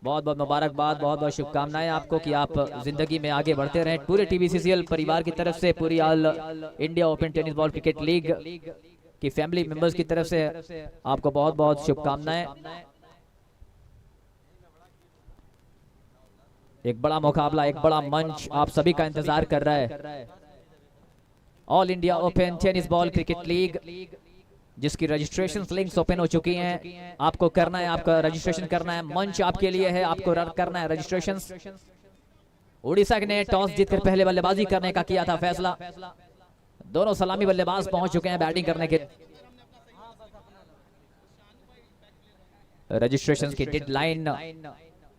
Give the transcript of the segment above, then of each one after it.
बहुत बहुत मुबारकबाद, बहुत बहुत शुभकामनाएं आपको कि आप जिंदगी में आगे बढ़ते रहें। पूरे TBCCL परिवार की तरफ से, पूरी all India open tennis ball cricket league की फैमिली मेंबर्स की तरफ से आपको बहुत बहुत शुभकामनाएं। एक बड़ा मुकाबला, एक बड़ा मंच आप सभी का इंतजार कर रहा है। All India open tennis ball cricket league जिसकी रजिस्ट्रेशन लिंक्स ओपन हो चुकी हैं। आपको करना है, आपका रजिस्ट्रेशन करना है, मंच आपके लिए है, आपको रन करना है रजिस्ट्रेशन। उड़ीसा ने टॉस जीतकर पहले बल्लेबाजी करने का किया था फैसला। दोनों सलामी बल्लेबाज पहुंच चुके हैं बैटिंग करने के। रजिस्ट्रेशन की डेडलाइन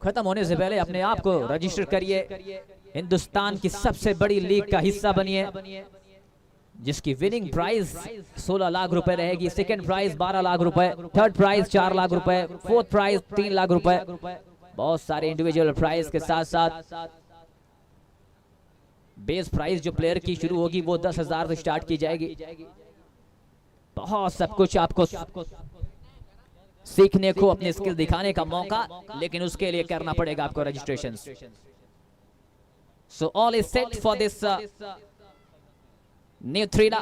खत्म होने से पहले अपने आप को रजिस्टर करिए। हिंदुस्तान की सबसे बड़ी लीग का हिस्सा बनिए, जिसकी विनिंग प्राइस 16 लाख रुपए रहेगी, सेकंड प्राइस 12 लाख रुपए, थर्ड प्राइस 4 लाख रुपए, फोर्थ प्राइस 3 लाख रुपए। बहुत सारे इंडिविजुअल प्राइस के साथ साथ बेस प्राइस जो प्लेयर की शुरू होगी वो 10,000 से स्टार्ट की जाएगी। बहुत सब कुछ आपको सीखने को, अपने स्किल दिखाने का मौका, लेकिन उसके लिए करना पड़ेगा आपको registration. So all is set for this new thriller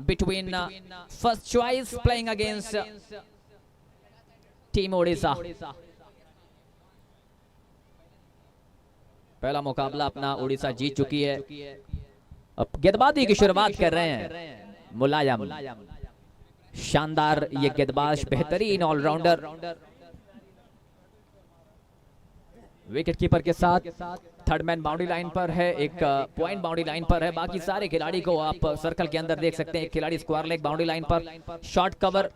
between first choice playing against team Odisha। पहला मुकाबला अपना उड़ीसा जीत चुकी है। अब गेंदबाजी की शुरुआत कर रहे हैं मुलायम। शानदार ये गेंदबाज, बेहतरीन ऑलराउंडर, विकेट कीपर के साथ थर्ड मैन बाउंड्री लाइन पर है, एक पॉइंट बाउंड्री लाइन पर है। बाकी सारे खिलाड़ी को आप सर्कल के अंदर देख सकते हैं। एक खिलाड़ी स्क्वायर लेग बाउंड्री लाइन पर, short cover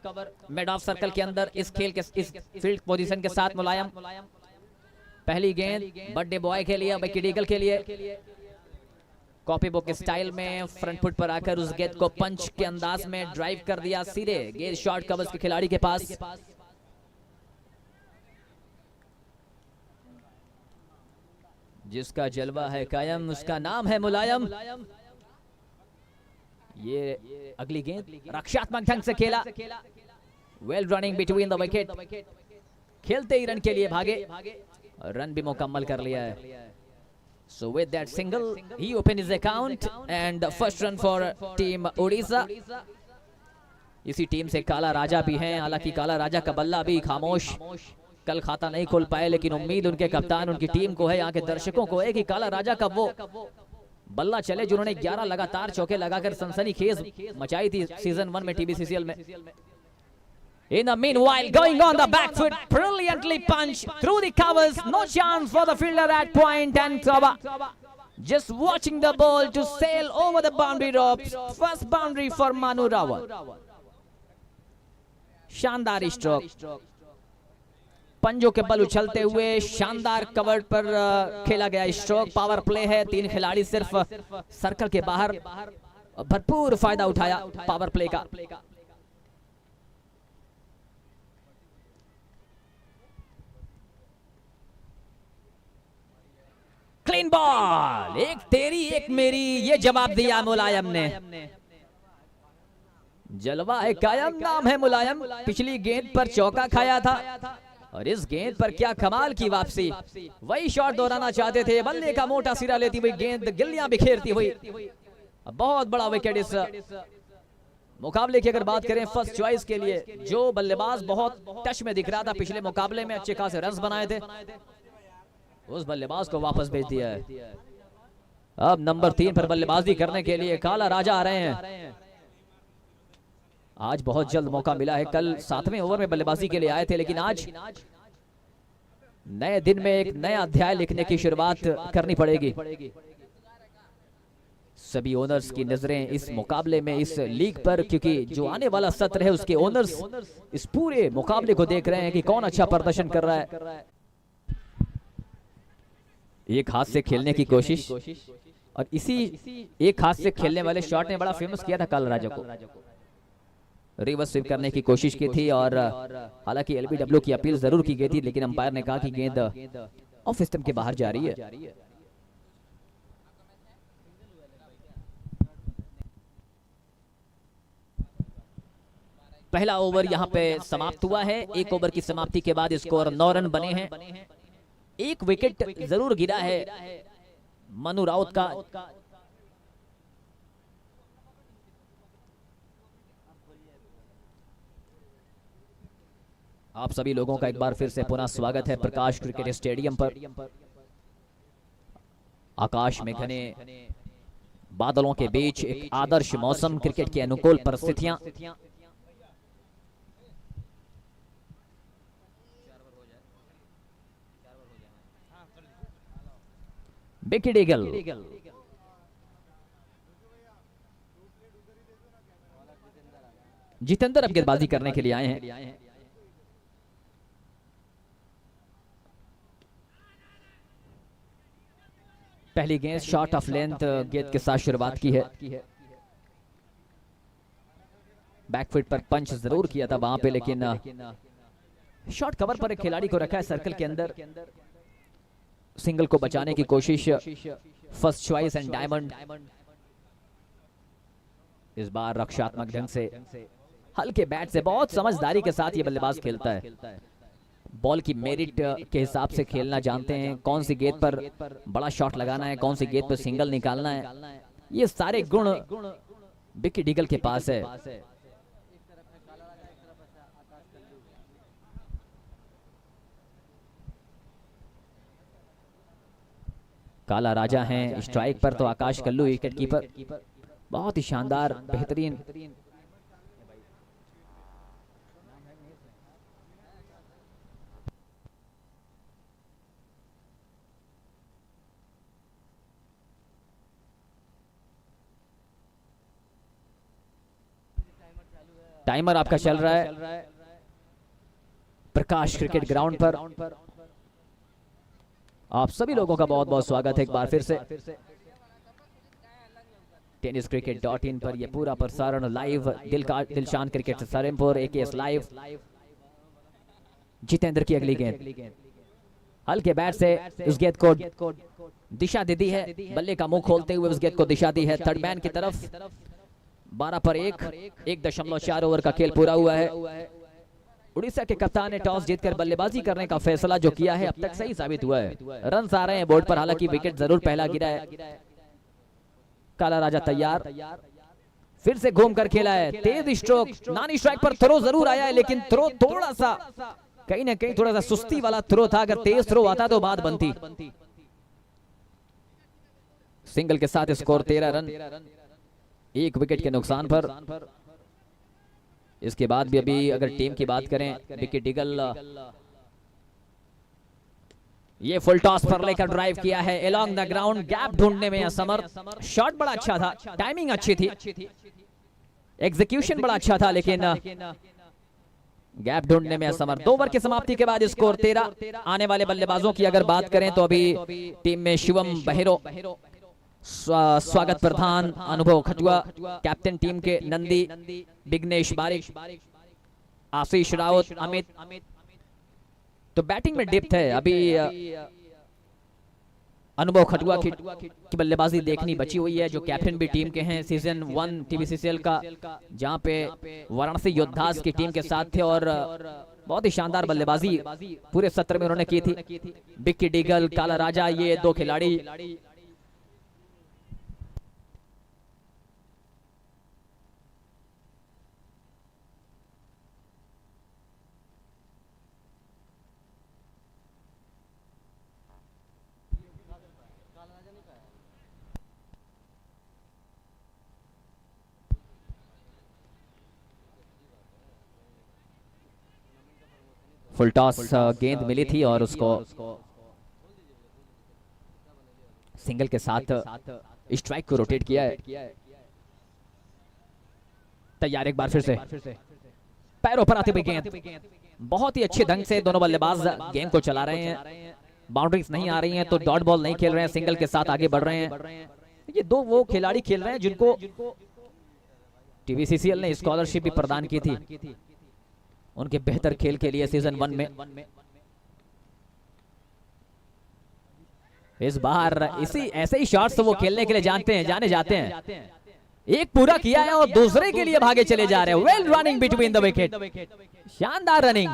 mid of circle के अंदर। इस खेल के इस फील्ड पोजीशन के साथ मुलायम। पहली गेंद बर्थडे बॉय के लिए, विकेट ईगल के लिए। कॉपी बुक स्टाइल में फ्रंट फुट पर आकर उस गेंद को पंच के अंदाज में ड्राइव कर दिया सीधे। गेंद शॉर्ट कवर्स के खिलाड़ी के पास। जिसका जलवा है कायम, उसका नाम है मुलायम। ये अगली गेंद रक्षात्मक ढंग से खेला। Well running between the wicket. खेलते ही रन के लिए भागे, रन भी मुकम्मल कर लिया है। So with that single, he opened his account and first run for team Odisha। इसी टीम से काला राजा भी हैं। हालांकि काला राजा का बल्ला भी खामोश, कल खाता नहीं खोल पाए, लेकिन उम्मीद उनके कप्तान, उनकी टीम को है, यहाँ के दर्शकों को है कि काला राजा का वो बल्ला चले जिन्होंने 11 लगातार चौके लगाकर सनसनीखेज मचाई थी सीजन 1 में TBCCL में। In the meanwhile, going on the back foot, brilliantly punched through the covers. No chance for the fielder at point, and just watching the ball to sail over the boundary ropes. First boundary for Manu Rawat। शानदार stroke, पंजों के बल उछलते हुए शानदार cover पर खेला गया stroke. Power play है, 3 खिलाड़ी सिर्फ सर्कल के बाहर, भरपूर फायदा उठाया पावर प्ले का। क्लीन बॉल, एक तेरी एक मेरी, ये जवाब दिया मुलायम ने। जलवा है कायम, नाम है मुलायम। पिछली गेंद पर चौका खाया था और इस गेंद पर क्या कमाल की वापसी। वही शॉट दोहराना चाहते थे, बल्ले का मोटा सिरा लेती हुई गेंद गिल्लियां बिखेरती हुई। बहुत बड़ा विकेट इस मुकाबले की अगर बात करें फर्स्ट चॉइस के लिए। जो बल्लेबाज बहुत टच में दिख रहा था पिछले मुकाबले में, अच्छे खासे रन्स बनाए थे, उस बल्लेबाज को वापस भेज दिया है। अब नंबर 3 पर बल्लेबाजी करने के लिए काला राजा आ रहे हैं। आज बहुत जल्द मौका मिला है। कल 7वें ओवर में बल्लेबाजी के लिए आए थे, लेकिन आज नए दिन में एक नया अध्याय लिखने की शुरुआत करनी पड़ेगी। सभी ओनर्स की नजरें इस मुकाबले में, इस लीग पर, क्योंकि जो आने वाला सत्र है उसके ओनर्स इस पूरे मुकाबले को देख रहे हैं कि कौन अच्छा प्रदर्शन कर रहा है। एक हाथ से खेलने की कोशिश, और इसी एक हाथ से खेलने वाले शॉट ने बड़ा फेमस किया था काला राजा को। रिवर्स स्विप करने की कोशिश की थी और हालांकि LBW की अपील जरूर की गई थी, लेकिन अंपायर ने कहा कि गेंद ऑफ स्टंप के बाहर जा रही है। पहला ओवर यहां पे समाप्त हुआ है। 1 ओवर की समाप्ति के बाद स्कोर 9 रन बने हैं। एक विकेट जरूर गिरा है मनु राउत का। आप सभी लोगों का एक बार फिर से पुनः स्वागत है प्रकाश क्रिकेट स्टेडियम पर। आकाश में घने बादलों के बीच एक आदर्श मौसम, क्रिकेट की अनुकूल परिस्थितियां। बिकी डीगल जितेंद्र अब गेंदबाजी करने के लिए आए हैं। पहली गेंद शॉट ऑफ लेंथ गेंद के साथ शुरुआत की है। बैकफुट पर पंच जरूर किया था वहां पे, लेकिन शॉट कवर पर एक खिलाड़ी को रखा है सर्कल के अंदर। सिंगल को बचाने की कोशिश, फर्स्ट चॉइस एंड डायमंड। इस बार रक्षात्मक ढंग से हल्के बैट से बहुत समझदारी के साथ ये बल्लेबाज खेलता है। बॉल की मेरिट के हिसाब से खेलना जानते हैं, कौन सी गेंद पर बड़ा शॉट लगाना है, कौन सी गेंद पर सिंगल निकालना है, ये सारे गुण बिकी डीगल के पास है। काला राजा हैं स्ट्राइक पर, तो आकाश कल्लू विकेट कीपर। बहुत ही शानदार बेहतरीन टाइमर आपका चल रहा है प्रकाश क्रिकेट ग्राउंड पर। आप सभी लोगों का बहुत बहुत स्वागत है एक बार फिर से। tenniscricket.in पर यह पूरा प्रसारण live Dilshan cricket Salempur AKS live. Jitendra की अगली गेंद हल्के बैट से उस गेंद को दिशा दे दी है, बल्ले का मुंह खोलते हुए उस गेंद को दिशा दी है थर्ड मैन की तरफ। 12 पर 1.4 ओवर का खेल पूरा हुआ है। उड़ीसा के कप्तान ने टॉस जीतकर बल्लेबाजी करने का फैसला जो किया है अब तक सही साबित हुआ है। रन आ रहे हैं बोर्ड पर, हालांकि विकेट जरूर पहला गिरा है। काला राजा तैयार, फिर से घूम कर खेला है, तेज स्ट्रोक, नानी स्ट्राइक पर थ्रो जरूर आया है, लेकिन थ्रो थोड़ा सा कहीं ना कहीं थोड़ा सा सुस्ती वाला थ्रो था। अगर तेज थ्रो आता तो बात बनती। सिंगल के साथ स्कोर 13 रन, 1 विकेट के नुकसान पर। इसके बाद भी अभी अगर टीम की बात करें, बिकी डीगल ये फुल टॉस पर लेकर ड्राइव किया है अलोंग द ग्राउंड, गैप ढूंढने में असमर्थ। शॉट बड़ा अच्छा था, टाइमिंग अच्छी थी, एग्जीक्यूशन बड़ा अच्छा था, लेकिन गैप ढूंढने में असमर्थ। 2 ओवर की समाप्ति के बाद स्कोर 13। आने वाले बल्लेबाजों की अगर बात करें तो अभी टीम में शिवम बहेरो, स्वागत प्रधान अनुभव खटुआ, कैप्टन टीम के नंदी विघ्नेश बारिक, आशीष राउत, अमित। तो बैटिंग में डेप्थ है। अभी अनुभव खटुआ की बल्लेबाजी देखनी बची हुई है, जो कैप्टन भी टीम के हैं सीजन 1 TBCCL का, जहां पे वाराणसी योद्धास की टीम के साथ थे और बहुत ही शानदार बल्लेबाजी पूरे सत्र में उन्होंने की थी। बिकी डीगल, काला राजा, ये 2 खिलाड़ी फुल टॉस गेंद मिली थी और उसको सिंगल के साथ स्ट्राइक को रोटेट किया है। तैयार एक बार फिर से, पैरों पर आती हुई गेंद, बहुत ही अच्छे ढंग से दोनों बल्लेबाज गेंद को चला रहे हैं। बाउंड्रीज नहीं आ रही हैं तो डॉट बॉल नहीं खेल रहे हैं, सिंगल के साथ आगे बढ़ रहे हैं। ये 2 वो खिलाड़ी खेल रहे हैं जिनको TBCCL ने स्कॉलरशिप भी प्रदान की थी उनके बेहतर खेल के लिए सीजन 1 में। इस बार ऐसे ही शॉट्स तो वो खेलने के लिए जाने जाते हैं। एक पूरा किया है और दूसरे के लिए भागे चले जा रहे हैं। Well running between the wicket, शानदार रनिंग।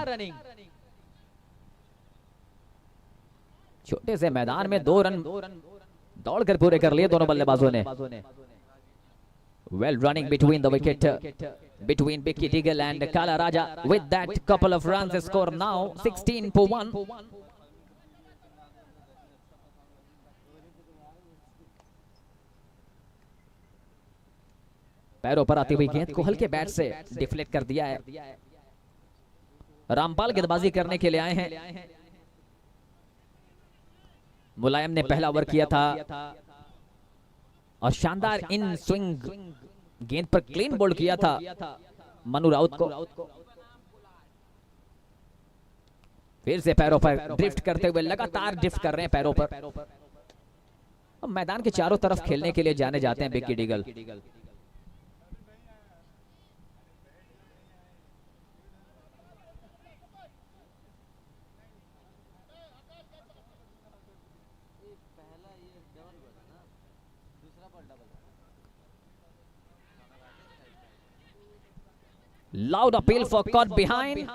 छोटे से मैदान में 2 रन दौड़कर पूरे कर लिए दोनों बल्लेबाजों ने। Well running between the wicket between Vicky Diggle and Kala Raja. With that couple of runs, the score now 16 for 1. पैरों पर आती हुई गेंद को हल्के बैट से डिफ्लेक्ट कर दिया है। रामपाल गेंदबाजी करने के लिए आए हैं। मुलायम ने पहला ओवर किया था और शानदार इन स्विंग गेंद पर क्लीन बोल्ड किया था मनु राउत को। फिर से पैरों पर ड्रिफ्ट करते हुए लगातार ड्रिफ्ट कर रहे हैं पैरों पर। मैदान के चारों तरफ खेलने के लिए जाने जाते हैं Vicky डिगल। Loud appeal for caught behind,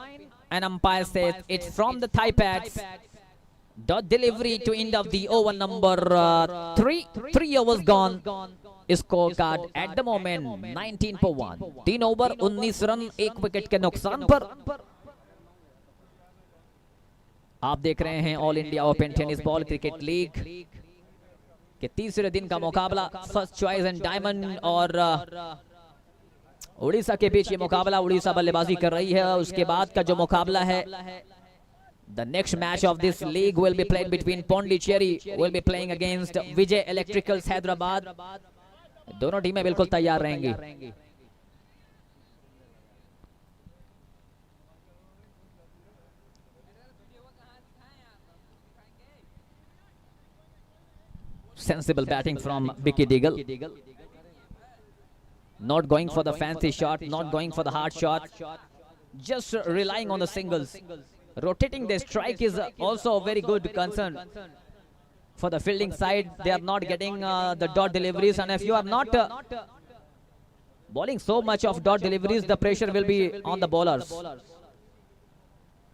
and umpire says it's from the thigh pads. Dot delivery to end of the over number 3. 3 overs gone. Scorecard at the moment 19 for 1. 3 over 19 run 1 wicket के नुकसान पर। आप देख रहे हैं all India open tennis ball cricket league के तीसरे दिन का मुकाबला। फर्स्ट चॉइस एंड डायमंड और उड़ीसा के बीच ये मुकाबला। उड़ीसा बल्लेबाजी कर रही है। उसके बाद का जो मुकाबला है, the next match of this league will be played between Pondicherry will be playing against Vijay electricals Hyderabad. दोनों टीमें बिल्कुल तैयार रहेंगी। Sensible batting from Vicky Diggle. Not going for the fancy shot, not going for the hard shot, just relying on the singles. Rotating the strike is also a very good concern for the fielding side. They are not getting the dot deliveries, and if you are not bowling so much of dot deliveries, the pressure will be on the bowlers.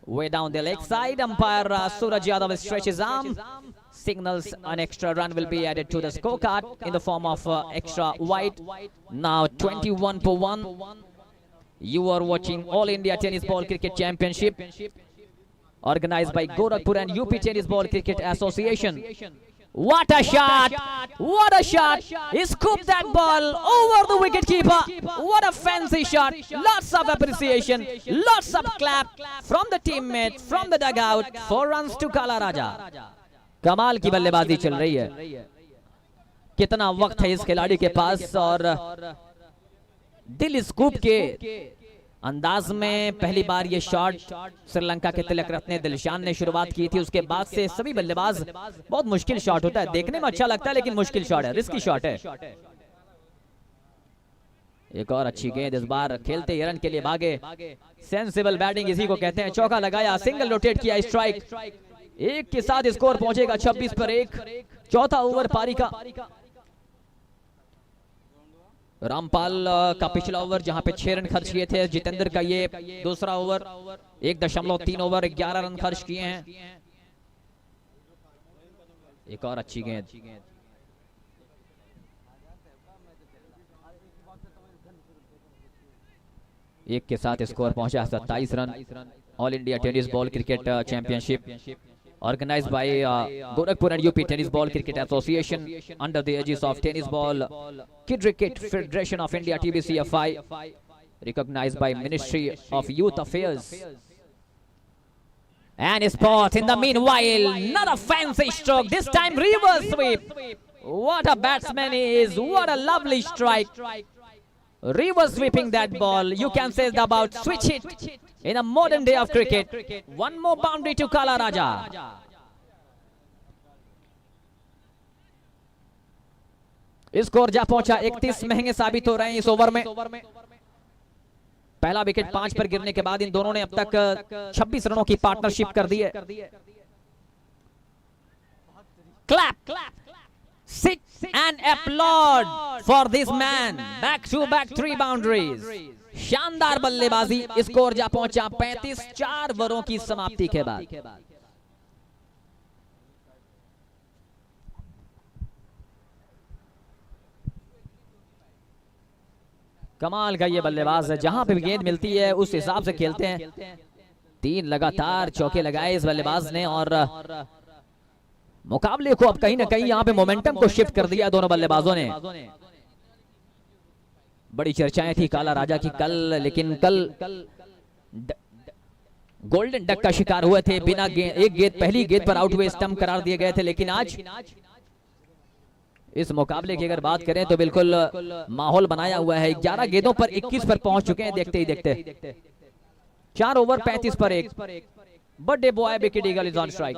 Way down the leg side, umpire Suraj Yadav stretches arm, signals an extra run will be added to the scorecard in the form of extra wide. Now 21 for 1. You are watching All India Tennis Ball Cricket Championship organized by Gorakhpur and UP Tennis Ball Cricket Association. What a shot! What a shot! He scooped that ball over the wicket keeper. What a fancy shot! Lots of appreciation, lots of clap from the teammates, from the dugout. 4 runs to Kala Raja. कमाल की बल्लेबाजी चल रही है। कितना वक्त है इस खिलाड़ी के पास और दिल स्कूप के अंदाज में पहली बार ये शॉट श्रीलंका के तिलक रत्ने दिलशान ने शुरुआत की थी। उसके बाद से सभी बल्लेबाज, बहुत मुश्किल शॉट होता है, देखने में अच्छा लगता है लेकिन मुश्किल शॉट है, रिस्की शॉट है। एक और अच्छी गेंद, इस बार खेलते ही रन के लिए भागे। सेंसिबल बैटिंग इसी को कहते हैं। चौका लगाया, सिंगल रोटेट किया, स्ट्राइक। एक के साथ स्कोर पहुंचेगा 26 पर 1। चौथा ओवर पारी का। रामपाल का पिछला ओवर जहां पे 6 रन खर्च किए थे, जितेंद्र का ये दूसरा ओवर 1.3 ओवर 11 रन खर्च किए हैं। एक और अच्छी गेंद। एक के साथ स्कोर पहुंचा 27 run. All India tennis ball cricket championship organized by Gorakhpur and UP Tennis Ball Cricket Association under the aegis of Tennis Ball Cricket Federation of India TBCFI, recognized by Ministry of Youth Affairs. And spot in the meanwhile, not a fancy stroke, this time reverse sweep. What a batsman he is, what a lovely strike. Reverse sweeping that ball, you can say about switch hit in a modern day of cricket. One more boundary to Kala Raja. Score जा पहुंचा 31। महंगे साबित हो रहे हैं इस over में। पहला विकेट 5 पर गिरने के बाद इन दोनों ने अब तक 26 रनों की पार्टनरशिप कर दी है। Clap, sit and applaud for this man. Back to back 3 boundaries. शानदार बल्लेबाजी। स्कोर जा पहुंचा 35 4 ओवरों की समाप्ति के बाद। कमाल का ये बल्लेबाज है, जहां पे भी गेंद मिलती है उस हिसाब से खेलते हैं। 3 लगातार चौके लगाए इस बल्लेबाज ने और मुकाबले को अब कहीं ना कहीं यहाँ पे मोमेंटम को शिफ्ट कर दिया दोनों बल्लेबाजों ने। बड़ी चर्चाएं थी काला राजा की कल, लेकिन कल गोल्डन डक का शिकार हुए थे, बिना एक गेंद पहली गेंद पर आउट हुए स्टंप करार दिए गए थे। लेकिन आज इस मुकाबले की अगर बात करें तो बिल्कुल माहौल बनाया हुआ है। 11 गेंदों पर 21 पर पहुंच चुके हैं देखते ही देखते। 4 ओवर 35 पर 1। Birthday boy wicket eagle is on strike.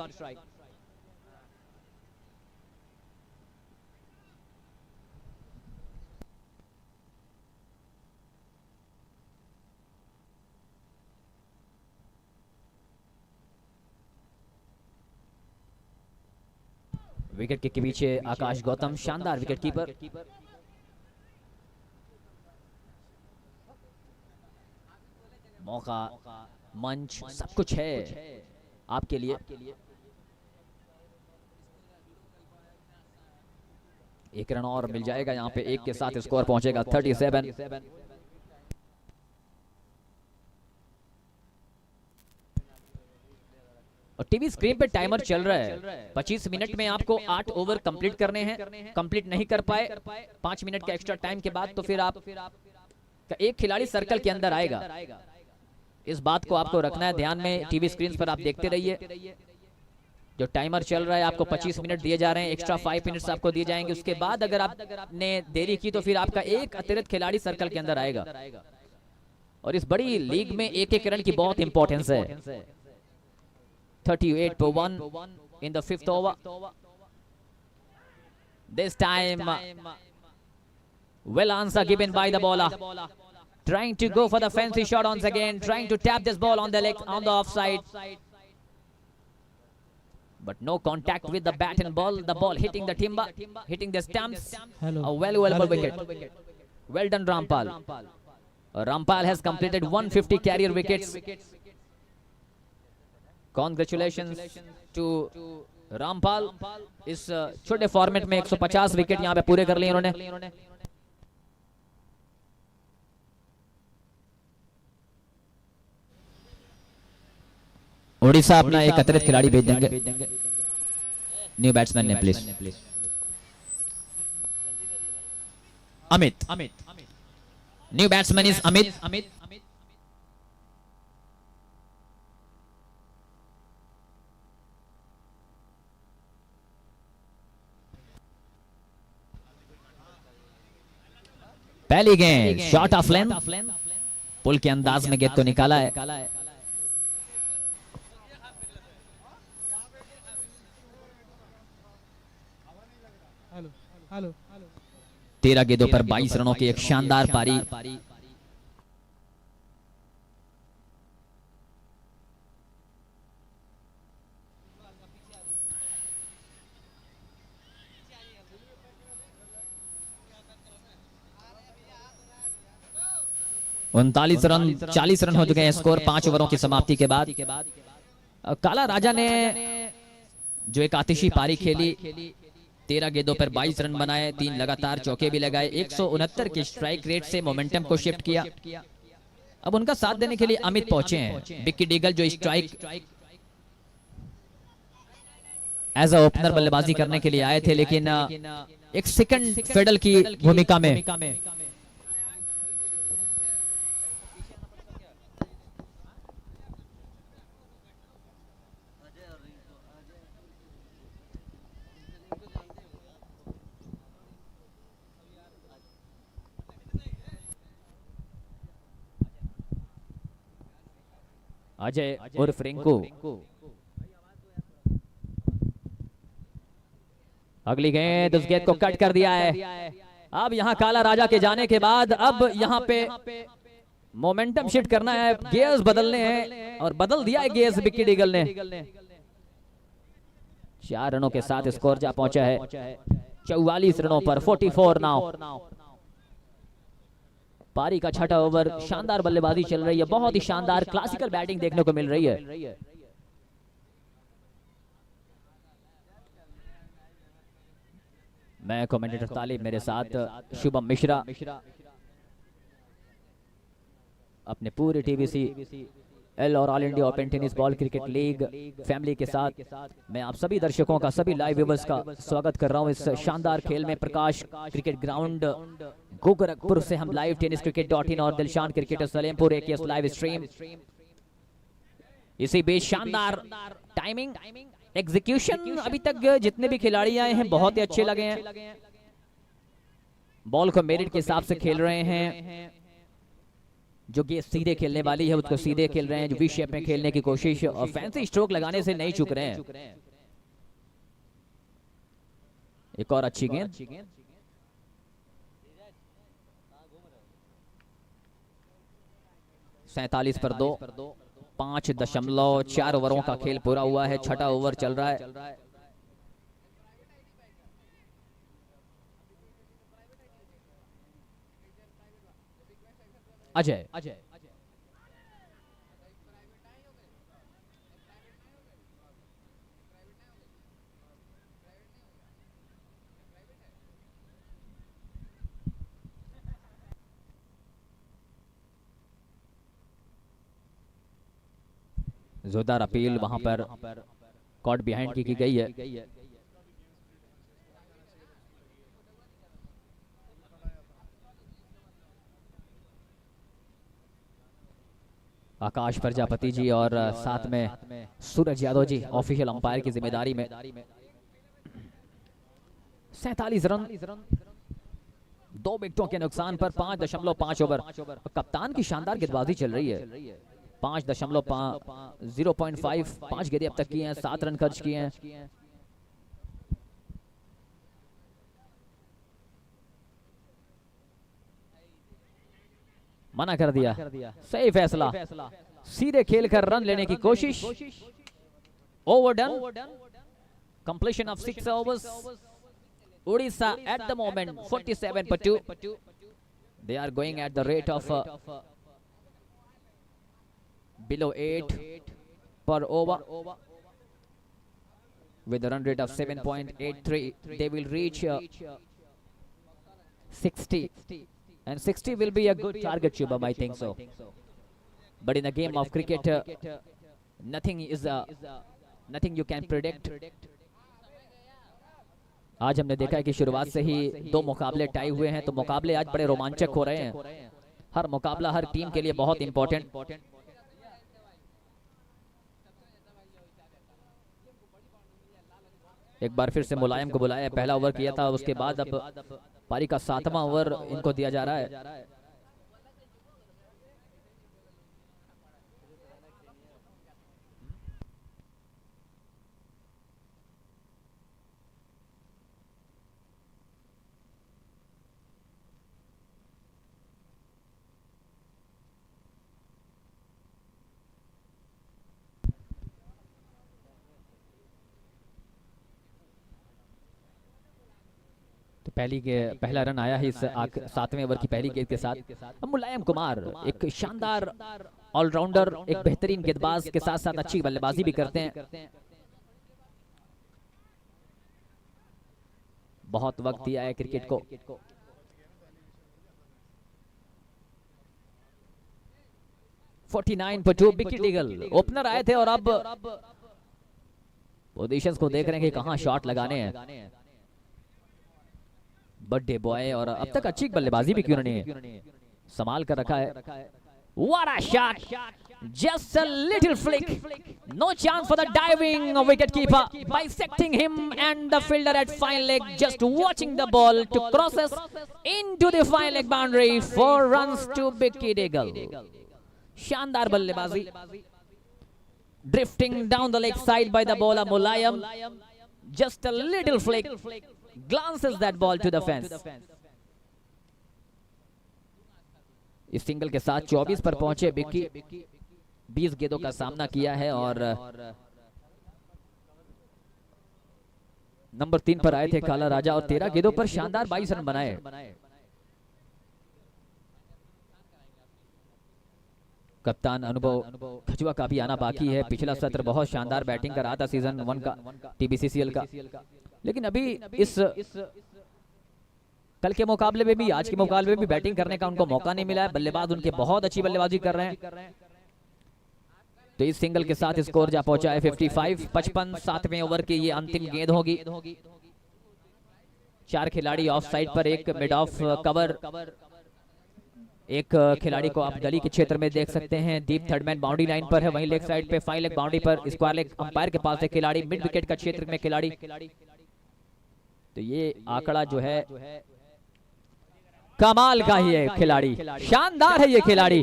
Wicket के पीछे आकाश गौतम, शानदार विकेट कीपर। मौका, मंच, सब कुछ है आपके लिए। एक रन और मिल जाएगा यहाँ पे, 1 के साथ स्कोर पहुंचेगा 37। और टीवी स्क्रीन पे टाइमर चल रहा है, 25 मिनट में आपको 8 ओवर कंप्लीट करने हैं। कंप्लीट नहीं कर पाए 5 मिनट के एक्स्ट्रा टाइम के बाद तो फिर आप एक खिलाड़ी सर्कल के अंदर आएगा। इस बात को आपको रखना है ध्यान में। टीवी स्क्रीन पर आप देखते रहिए, जो टाइमर चल रहा है आपको 25 मिनट दिए जा रहे हैं, एक्स्ट्रा 5 मिनट्स आपको दिए जाएंगे। उसके बाद अगर आपने देरी की तो फिर आपका एक अतिरिक्त खिलाड़ी सर्कल के अंदर आएगा। और इस बड़ी लीग में एक रन की बहुत इंपॉर्टेंस है। 38 for 1 in the 5th over. This time, well answer given by the bowler. Trying to go for the fancy shot once again, trying to tap this ball on the leg, on the offside. But no contact with the bat and ball. The ball hitting the timber, hitting the stumps. A valuable wicket. Well done, Rampal. Rampal has completed 150 carrier wickets. Congratulations to Rampal. इस छोटे format में 150 wicket यहां पे पूरे कर लिए इन्होंने। उड़ीसा अपना एक अतिरिक्त खिलाड़ी भेज देंगे न्यू बैट्समैन ने, please. Amit, new batsman is Amit. पहली गेंद शॉट ऑफ लेंथ, पुल के अंदाज में गेंद को निकाला है। हेलो 13 गेंदों पर 22 रनों की एक शानदार पारी। उनतालीस रन 40 रन हो चुके हैं स्कोर 5 ओवरों की समाप्ति के बाद। काला राजा ने जो एक आतिशी पारी खेली, 13 गेंदों पर 22 रन बनाए, 3 लगातार चौके भी लगाए, 169 के स्ट्राइक रेट से मोमेंटम को शिफ्ट किया। अब उनका साथ देने के लिए अमित पहुंचे हैं। विकेट ईगल जो स्ट्राइक एज अ ओपनर बल्लेबाजी करने के लिए आए थे, लेकिन एक सेकंड फेडल की भूमिका में अजय उर्फ रिंकू। अगली गेंद, उस गेंद को कट कर दिया है। अब यहां काला राजा के जाने के बाद अब यहां पे मोमेंटम शिफ्ट करना है, गियर्स बदलने हैं और बदल दिया है गियर्स विकेट ईगल ने। 4 रनों के साथ स्कोर जा पहुंचा है 44 रनों पर 44 नाउ। पारी का छठा ओवर, शानदार बल्लेबाजी चल रही है, बहुत ही शानदार क्लासिकल बैटिंग देखने को मिल रही है। मैं कमेंटेटर तालिब, मेरे साथ शुभम मिश्रा। अपने पूरे टीबीसी एल और all India open tennis ball cricket league family के साथ मैं आप सभी दर्शकों का, सभी लाइव व्यूअर्स का स्वागत कर रहा हूं इस शानदार खेल में। प्रकाश क्रिकेट ग्राउंड गोरखपुर से हम लाइव टेनिस cricket.in और Dilshan cricketer Salempur AKS live stream. इसी बीच शानदार टाइमिंग एग्जीक्यूशन, अभी तक जितने भी खिलाड़ी आए हैं बहुत ही अच्छे लगे हैं। बॉल को मेरिट के हिसाब से खेल रहे हैं, जो कि सीधे खेलने वाली है उसको सीधे खेल रहे हैं, जो वी शेप में खेलने की कोशिश और फैंसी स्ट्रोक लगाने से नहीं चूक रहे हैं। एक और अच्छी गेंद, 47 पर 2, 5.4 ओवरों का खेल पूरा हुआ है, छठा ओवर चल रहा है। अजय जोरदार अपील वहां पर कॉट बिहाइंड की गई है। आकाश प्रजापति जी और साथ में सूरज यादव जी ऑफिशियल अंपायर की जिम्मेदारी में। 47 रन 2 विकेटों के नुकसान पर 5.5 ओवर। कप्तान की शानदार गेंदबाजी चल रही है। 0.5 गेंदें अब तक की हैं, 7 रन खर्च किए हैं। मना कर दिया, सही फैसला। सीधे खेलकर रन लेने की कोशिश। Over done, completion of 6 overs. Odisha at the moment 47 per 2. They are going at the rate of below 8 per over with a run rate of 7.83. They will reach 60. And 60 will be a good target, Shubham, I think so. But in a game of cricket, nothing you can predict. आज हमने देखा है कि शुरुआत से ही 2 मुकाबले tie हुए हैं, तो मुकाबले आज बड़े रोमांचक हो रहे हैं। हर मुकाबला हर टीम के लिए बहुत इंपॉर्टेंट। एक बार फिर से मुलायम को बुलाया, पहला ओवर किया था, उसके बाद अब पारी का 7वां ओवर इनको दिया जा रहा है। पहला रन आया है इस 7वें ओवर की पहली गेंद के साथ। अब मुलायम कुमार एक शानदार ऑलराउंडर, एक बेहतरीन गेंदबाज के साथ साथ अच्छी बल्लेबाजी भी करते हैं। बहुत वक्त दिया है क्रिकेट को। (49 पर 2) विकेट ईगल। ओपनर आए थे और अब पोजीशंस को देख रहे हैं कि कहां शॉट लगाने हैं। बर्थडे बॉय, और अब तक अच्छी बल्लेबाजी भी क्यों नहीं संभाल कर रखा है। What a shot! Just a little flick. No chance for the diving wicketkeeper, bisecting him and the fielder at fine leg, just watching the ball to crosses into the fine leg boundary. 4 runs to wicket eagle. शानदार बल्लेबाजी। Drifting down the leg side by the bowler Mulayam. Just a little flick. Glances that ball to the fence. इस single के साथ 24 पर पहुंचे बिक्की। 20 गेंदों का सामना किया है और नंबर 3 पर आए थे काला राजा और 13 गेंदों पर शानदार 22 रन बनाए। कप्तान अनुभव खजुआ का भी आना बाकी है। पिछला सत्र बहुत शानदार बैटिंग कर रहा था सीजन 1 का TBCCL का, लेकिन अभी इस कल के मुकाबले में भी, आज के मुकाबले में भी बैटिंग करने का उनको मौका नहीं मिला है। बल्लेबाज उनके बहुत अच्छी बल्लेबाजी कर रहे हैं। तो इस सिंगल के साथ स्कोर जा पहुंचा है 55। 55 7वें ओवर की ये अंतिम गेंद होगी। 4 खिलाड़ी ऑफ साइड पर, एक मिड ऑफ कवर, एक खिलाड़ी को आप गली के क्षेत्र में देख सकते हैं। दीप थर्ड मैन बाउंड्री लाइन पर है, वहीं लेग साइड पे 5 लेग बाउंड्री पर स्क्वायर लेग अंपायर के पास है खिलाड़ी, मिड विकेट का क्षेत्र में खिलाड़ी। तो ये आंकड़ा जो है कमाल का ही है, खिलाड़ी शानदार है ये खिलाड़ी।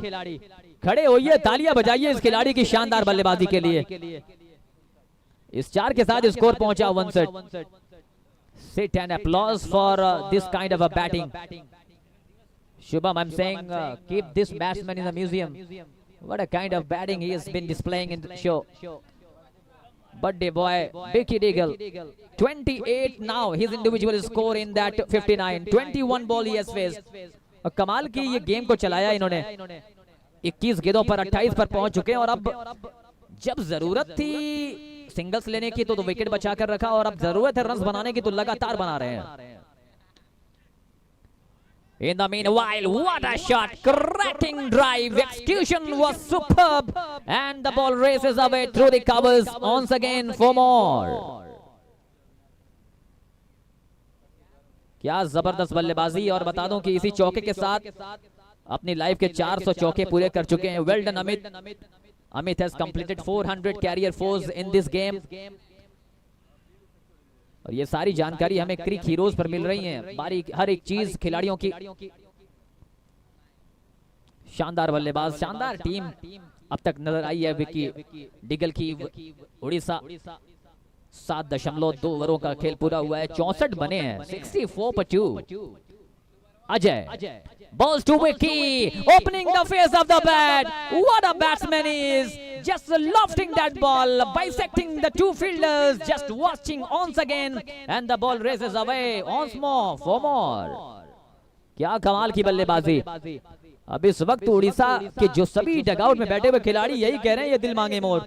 खड़े होइए, तालियां बजाइए इस खिलाड़ी की शानदार बल्लेबाजी के लिए। इस 4 के साथ स्कोर पहुंचा 1 Sit and applause for this kind of a batting. Shubham, I'm saying keep this batsman in the museum. What a kind of batting he has been displaying in the show. Birthday boy, Vicky Deagle. 28 now, his individual score in that 59. 21 ball he has faced. और कमाल की ये game को चलाया इन्होंने। 21 गेंदों पर 28 पर पहुंच चुके हैं और अब जब जरूरत थी सिंगल्स लेने की तो विकेट बचा कर रखा, और अब जरूरत है रन्स बनाने की तो लगातार बना रहे हैं। In the meanwhile, what a shot! Cracking drive, execution was superb, and the ball races away through the covers once again for more. क्या जबरदस्त बल्लेबाजी, और बता दूं कि इसी चौके के साथ अपनी लाइफ के 400 चौके पूरे कर चुके हैं। Well done Amit. Amit has completed 400 career fours in this game. और ये सारी जानकारी हमें क्रिक हीरोज पर मिल रही है, बारीक हर एक चीज खिलाड़ियों की। शानदार बल्लेबाज, शानदार टीम अब तक नजर आई है विकी डिगल की उड़ीसा। 7.2 ओवरों का खेल पूरा हुआ है, 64 बने हैं, 64 पर 2। Ajay, balls to Vicky, opening the face of the bat. What a batsman he is! Just lofting that ball, bisecting the 2 fielders, just watching once again, and the ball races away once more for more. क्या कमाल की बल्लेबाजी। अब इस वक्त उड़ीसा के जो सभी डगआउट में बैठे हुए खिलाड़ी यही कह रहे हैं, ये दिल मांगे मोर।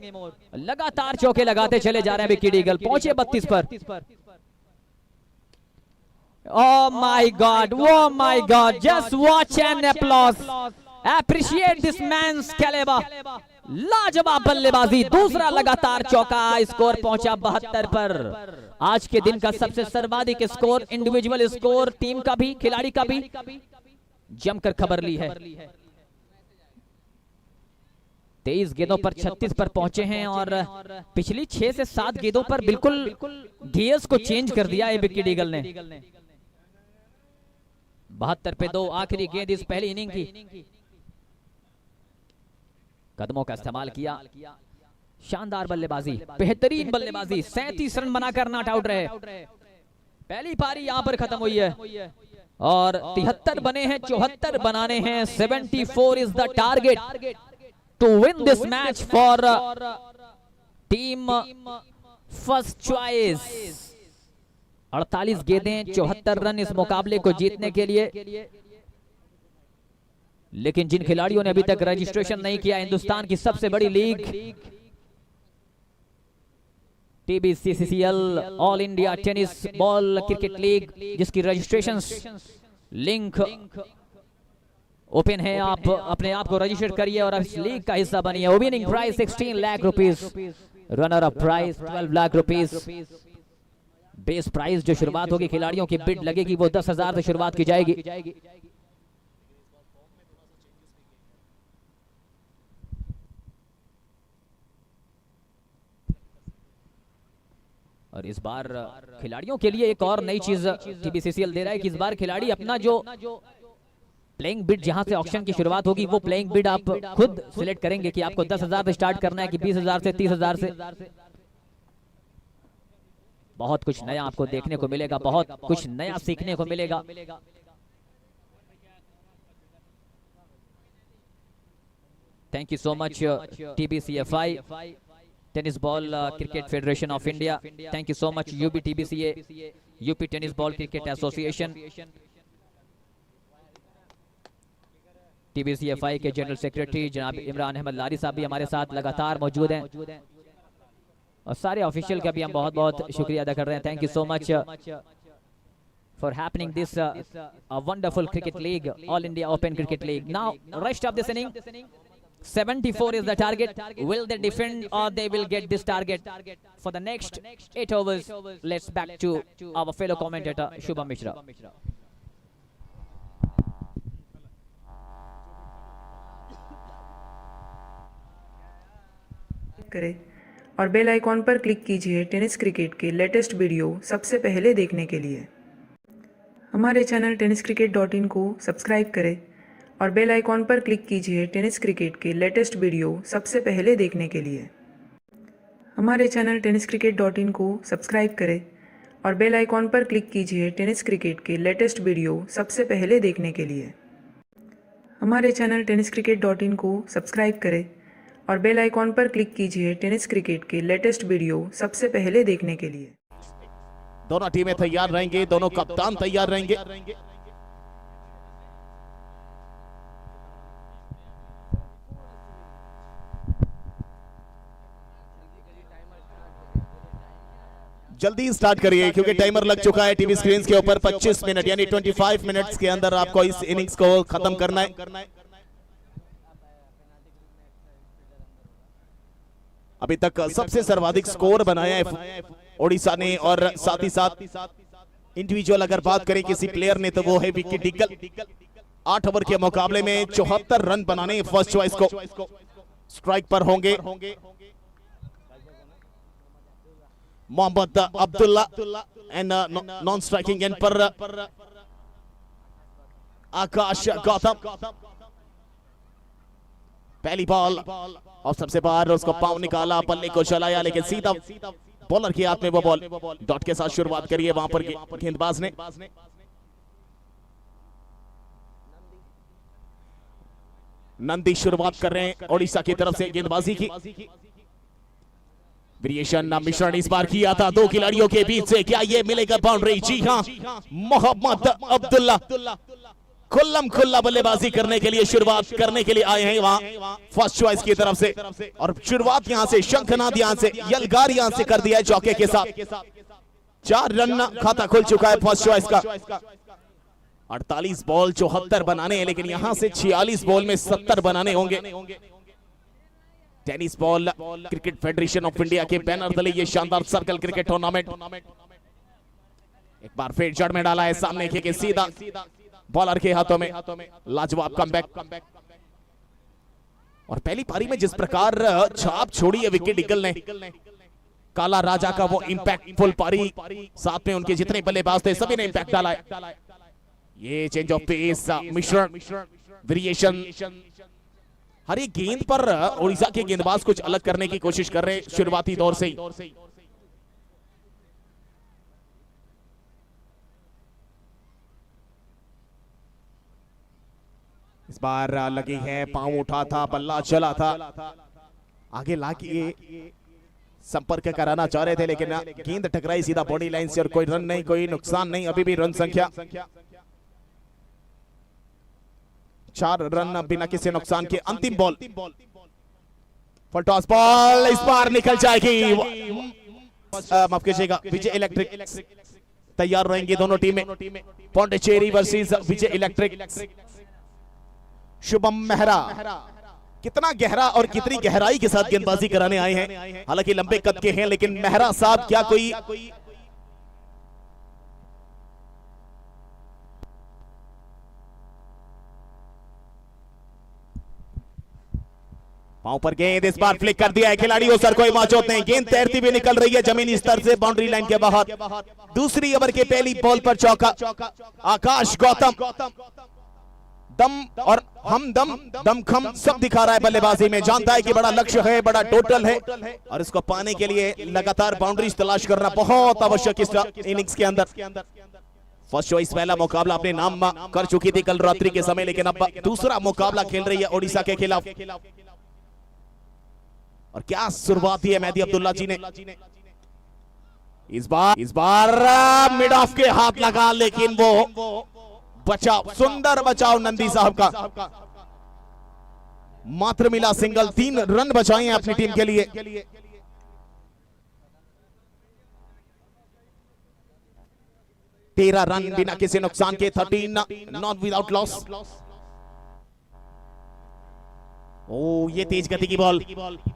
लगातार चौके लगाते चले जा रहे हैं विकी डीगल, पहुंचे 32 पर। Oh my God, oh my God, just watch and applause. Appreciate this man's caliber. लाजवाब बल्लेबाजी, दूसरा लगातार चौका, स्कोर पहुंचा 72 पर। आज के दिन का सबसे सर्वाधिक स्कोर, इंडिविजुअल स्कोर टीम का भी, खिलाड़ी का भी जमकर खबर ली है। 23 गेंदों पर 36 पर पहुंचे हैं और पिछली 6 से 7 गेंदों पर बिल्कुल गियर्स को चेंज कर दिया है विकी डीगल ने। 72 पे 2 आखिरी गेंद इस पहली इनिंग की। कदमों का इस्तेमाल किया, शानदार बल्लेबाजी, बेहतरीन बल्लेबाजी। 37 रन बनाकर नॉट आउट रहे। पहली पारी यहां पर खत्म हुई है और 73 बने हैं, 74 बनाने हैं। 74 is the target to win this match for team first choice. 48 गेंदें, 74 रन इस मुकाबले को जीतने के लिए। लेकिन जिन खिलाड़ियों ने अभी तक रजिस्ट्रेशन नहीं किया, हिंदुस्तान की सबसे बड़ी league TBCCL all India tennis ball cricket league, जिसकी रजिस्ट्रेशन लिंक ओपन है, आप अपने आप को रजिस्टर करिए और इस लीग का हिस्सा बनिए। Opening price 16 lakh rupees, runner up price 12 lakh rupees. Base price जो शुरुआत होगी, खिलाड़ियों की बिड लगेगी, वो 10,000 से शुरुआत की जाएगी। और इस बार खिलाड़ियों के लिए एक और नई चीज TBCCL दे रहा है कि इस बार खिलाड़ी अपना जो प्लेइंग बिड, जहां से ऑक्शन की शुरुआत होगी, वो प्लेइंग बिड आप खुद सिलेक्ट करेंगे कि आपको 10,000 से स्टार्ट करना है कि 20,000 से, 30,000 से। बहुत कुछ नया आपको देखने को मिलेगा, बहुत कुछ नया सीखने को मिलेगा। Thank you so much TBCFI, tennis ball cricket federation of India. Thank you so much UPTBCA, UP tennis ball cricket association. TBCFI के जनरल सेक्रेटरी जनाब इमरान अहमद लारी साहब भी हमारे साथ लगातार मौजूद हैं, और सारे ऑफिशियल का भी हम बहुत बहुत शुक्रिया अदा कर रहे हैं। Thank you so much for happening this a wonderful cricket league, All India Open Cricket League. Now, rest of this inning, 74 is the target. Will they defend or they will get this target for the next 8 overs? Let's back to our fellow commentator Shubham Mishra. करें और bell icon पर click कीजिए tennis cricket के latest video सबसे पहले देखने के लिए। हमारे चैनल tenniscricket.in को सब्सक्राइब करें और बेल आइकॉन पर क्लिक कीजिए टेनिस क्रिकेट के लेटेस्ट वीडियो सबसे पहले देखने के लिए। हमारे चैनल tenniscricket.in को सब्सक्राइब करें और बेल आइकॉन पर क्लिक कीजिए टेनिस क्रिकेट के लेटेस्ट वीडियो सबसे पहले देखने के लिए। हमारे चैनल tenniscricket.in को सब्सक्राइब करें और बेल आइकॉन पर क्लिक कीजिए टेनिस क्रिकेट के लेटेस्ट वीडियो सबसे पहले देखने के लिए। दोनों टीमें तैयार रहेंगे, दोनों कप्तान तैयार रहेंगे। जल्दी स्टार्ट करिए क्योंकि टाइमर लग चुका है टीवी स्क्रीन के ऊपर। 25 मिनट यानी 25 मिनट्स के अंदर आपको इस इनिंग्स को खत्म करना है। अभी तक सबसे सर्वाधिक स्कोर बनाया है ओडिशा ने, और साथ ही साथ इंडिविजुअल अगर बात करें किसी प्लेयर ने तो वो है विकी डिगल। 8 ओवर के मुकाबले में 74 रन बनाने फर्स्ट चॉइस को स्ट्राइक पर होंगे Mohammad Abdullah and non striking end पर आकाश गौतम। पहली बॉल और सबसे बाहर उसको पांव निकाला, बल्ले को चलाया लेकिन सीधा बॉलर के हाथ में वो बॉल। डॉट के साथ शुरुआत करिए वहां पर गेंदबाज ने। नंदी शुरुआत कर रहे हैं ओडिशा की तरफ से गेंदबाजी की। वेरिएशन मिश्रा ने इस बार किया था 2 खिलाड़ियों के बीच से, क्या ये मिलेगा बाउंड्री? जी हां, मोहम्मद अब्दुल्ला खुल्लम खुल्ला बल्लेबाजी करने के लिए, शुरुआत करने के लिए आए हैं वहां फर्स्ट चॉइस की तरफ से। और शुरुआत यहां से शंखनाद यहां से यलगार यहां से कर दिया है चौके के साथ। 4 रन खाता खुल चुका है फर्स्ट चॉइस का। 48 बॉल 74 बनाने हैं, लेकिन यहां से 46 बॉल में 70 बनाने होंगे। Tennis ball cricket federation of India के बैनर तले ये शानदार सर्कल क्रिकेट टूर्नामेंट एक बार फिर जड़ में डाला है सामने के सीधा बॉलर के हाथों में। लाजवाब कमबैक। और पहली पारी में जिस प्रकार छाप छोड़ी है विकी डिगल ने, काला राजा का वो इंपैक्टफुल पारी, साथ में उनके जितने बल्लेबाज थे सभी ने इंपैक्ट डाला है। ये चेंज ऑफ पेस, मिश्रण, वेरिएशन, हर एक गेंद पर ओडिशा के गेंदबाज कुछ अलग करने की कोशिश कर रहे हैं शुरुआती दौर से ही। इस बार लगी है, पांव उठा था, बल्ला चला था, आगे लाके संपर्क कराना चाह रहे थे लेकिन गेंद टकराई सीधा बॉडी लाइन से और कोई रन नहीं, कोई नुकसान नहीं। अभी भी रन संख्या 4 रन बिना किसी नुकसान के। अंतिम बॉल फुल टॉस बॉल, इस बार निकल जाएगी। माफ कीजिएगा, विजय इलेक्ट्रिक तैयार रहेंगे दोनों टीमें। पौंडीचेरी वर्सेस विजय इलेक्ट्रिक। शुभम मेहरा कितना गहरा और कितनी गहराई के साथ गेंदबाजी कराने आए हैं। हालांकि लंबे कद के हैं लेकिन मेहरा साहब क्या कोई पांव पर गेंद, इस बार फ्लिक कर दिया है खिलाड़ियों, सर कोई मौजूद नहीं। गेंद तैरती हुई निकल रही है जमीनी स्तर से बाउंड्री लाइन के बाहर। दूसरी ओवर के पहली बॉल पर चौका। आकाश गौतम दम और दम खम सब दिखा रहा है बल्लेबाजी में। जानता है कि बड़ा लक्ष्य है, बड़ा टोटल है और इसको पाने के लिए लगातार बाउंड्रीज तलाश करना बहुत आवश्यक इस इनिंग्स के अंदर। फर्स्ट चॉइस पहला मुकाबला अपने नाम कर चुकी थी कल रात्रि के समय, लेकिन अब दूसरा मुकाबला खेल रही है ओडिशा के खिलाफ। और क्या शुरुआत है मेहदी अब्दुल्ला जी ने। इस बार मिड ऑफ के हाथ लगा लेकिन वो बचाव, सुंदर बचाव नंदी साहब का। मात्र मिला सिंगल, 3 रन बचाए हैं अपनी टीम के लिए। 13 रन बिना किसी नुकसान के, 13 नॉट विदाउट लॉस। ओ ये तेज गति की बॉल,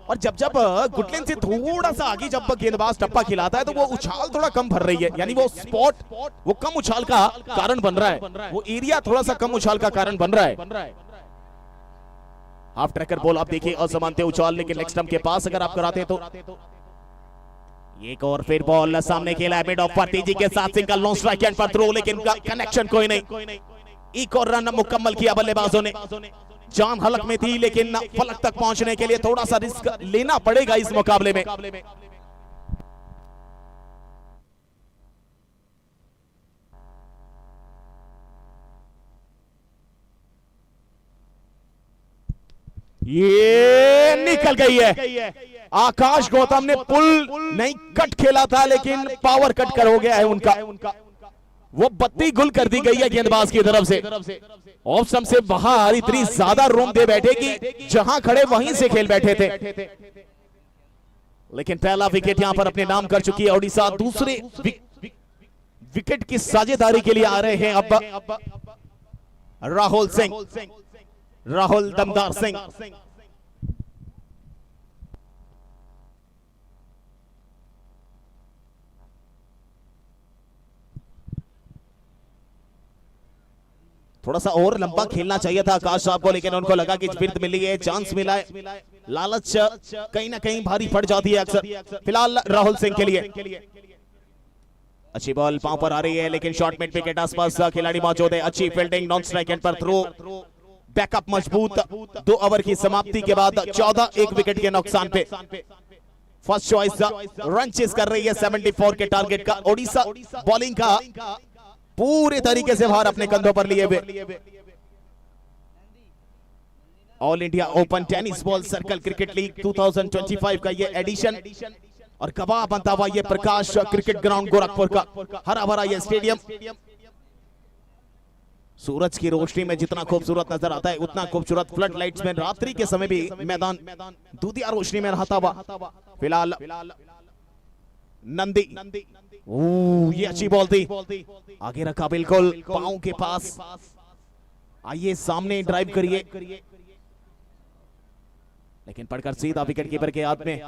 और जब जब गुडलैंड से थोड़ा सा आगे जब गेंदबाज टप्पा खिलाता है तो वो उछाल थोड़ा कम भर रही है, यानी वो स्पॉट वो कम उछाल का कारण बन रहा है, वो एरिया थोड़ा सा कम उछाल का कारण बन रहा है। हाफ ट्रैकर बॉल आप देखिए, असमानते उछाल, लेकिन लेग स्टंप के पास अगर आप कराते तो। एक और फिर बॉल सामने खेला है मिड ऑफ पर, तेजी के साथ सिंगल नो स्ट्राइक एंड पर थ्रो, लेकिन कनेक्शन कोई नहीं। एक और रन मुकम्मल किया बल्लेबाजों ने, जान हलक में थी लेकिन फलक तक पहुंचने के लिए थोड़ा सा रिस्क लेना पड़ेगा इस मुकाबले में। ये निकल गई है, आकाश गौतम ने पुल नहीं कट खेला था लेकिन पावर कट कर हो गया है उनका, वो बत्ती गुल कर दी गई है गेंदबाज की तरफ से। ऑफ स्टंप से बाहर इतनी ज्यादा रोम दे बैठे कि जहां खड़े वहीं से खेल बैठे थे, लेकिन पहला विकेट यहां पर अपने नाम कर चुकी है ओडिशा। दूसरे विकेट की साझेदारी के लिए आ रहे हैं अब राहुल सिंह, राहुल दमदार सिंह। थोड़ा सा और लंबा खेलना चाहिए था आकाश साहब को, लेकिन उनको लगा कि फिर मिली है, चांस मिला है, लालच कहीं ना कहीं भारी पड़ जाती है अक्सर। फिलहाल राहुल सिंह के लिए अच्छी बॉल पांव पर आ रही है, लेकिन शॉर्ट मिड विकेट आसपास खिलाड़ी मौजूद है। अच्छी फील्डिंग, नॉन स्ट्राइक एंड पर थ्रो, बैकअप मजबूत। 2 ओवर की समाप्ति के बाद 14 एक विकेट के नुकसान पे फर्स्ट चॉइस रन चेस कर रही है 74 के टारगेट का। ओडिशा बॉलिंग का पूरे तरीके से भार अपने कंधों पर लिए हुए। All India open tennis ball circle cricket league 2025 का ये एडिशन, और गवाह बनता हुआ ये प्रकाश क्रिकेट ग्राउंड गोरखपुर का हरा भरा ये स्टेडियम। सूरज की रोशनी में जितना खूबसूरत नजर आता है, उतना खूबसूरत फ्लड लाइट्स में रात्रि के समय भी मैदान दूधिया रोशनी में रहता हुआ। फिलहाल नंदी, ये अच्छी बॉल थी, आगे रखा बिल्कुल पांव के पास। आइए सामने ड्राइव करिए, लेकिन पड़कर सीधा विकेट कीपर के हाथ में।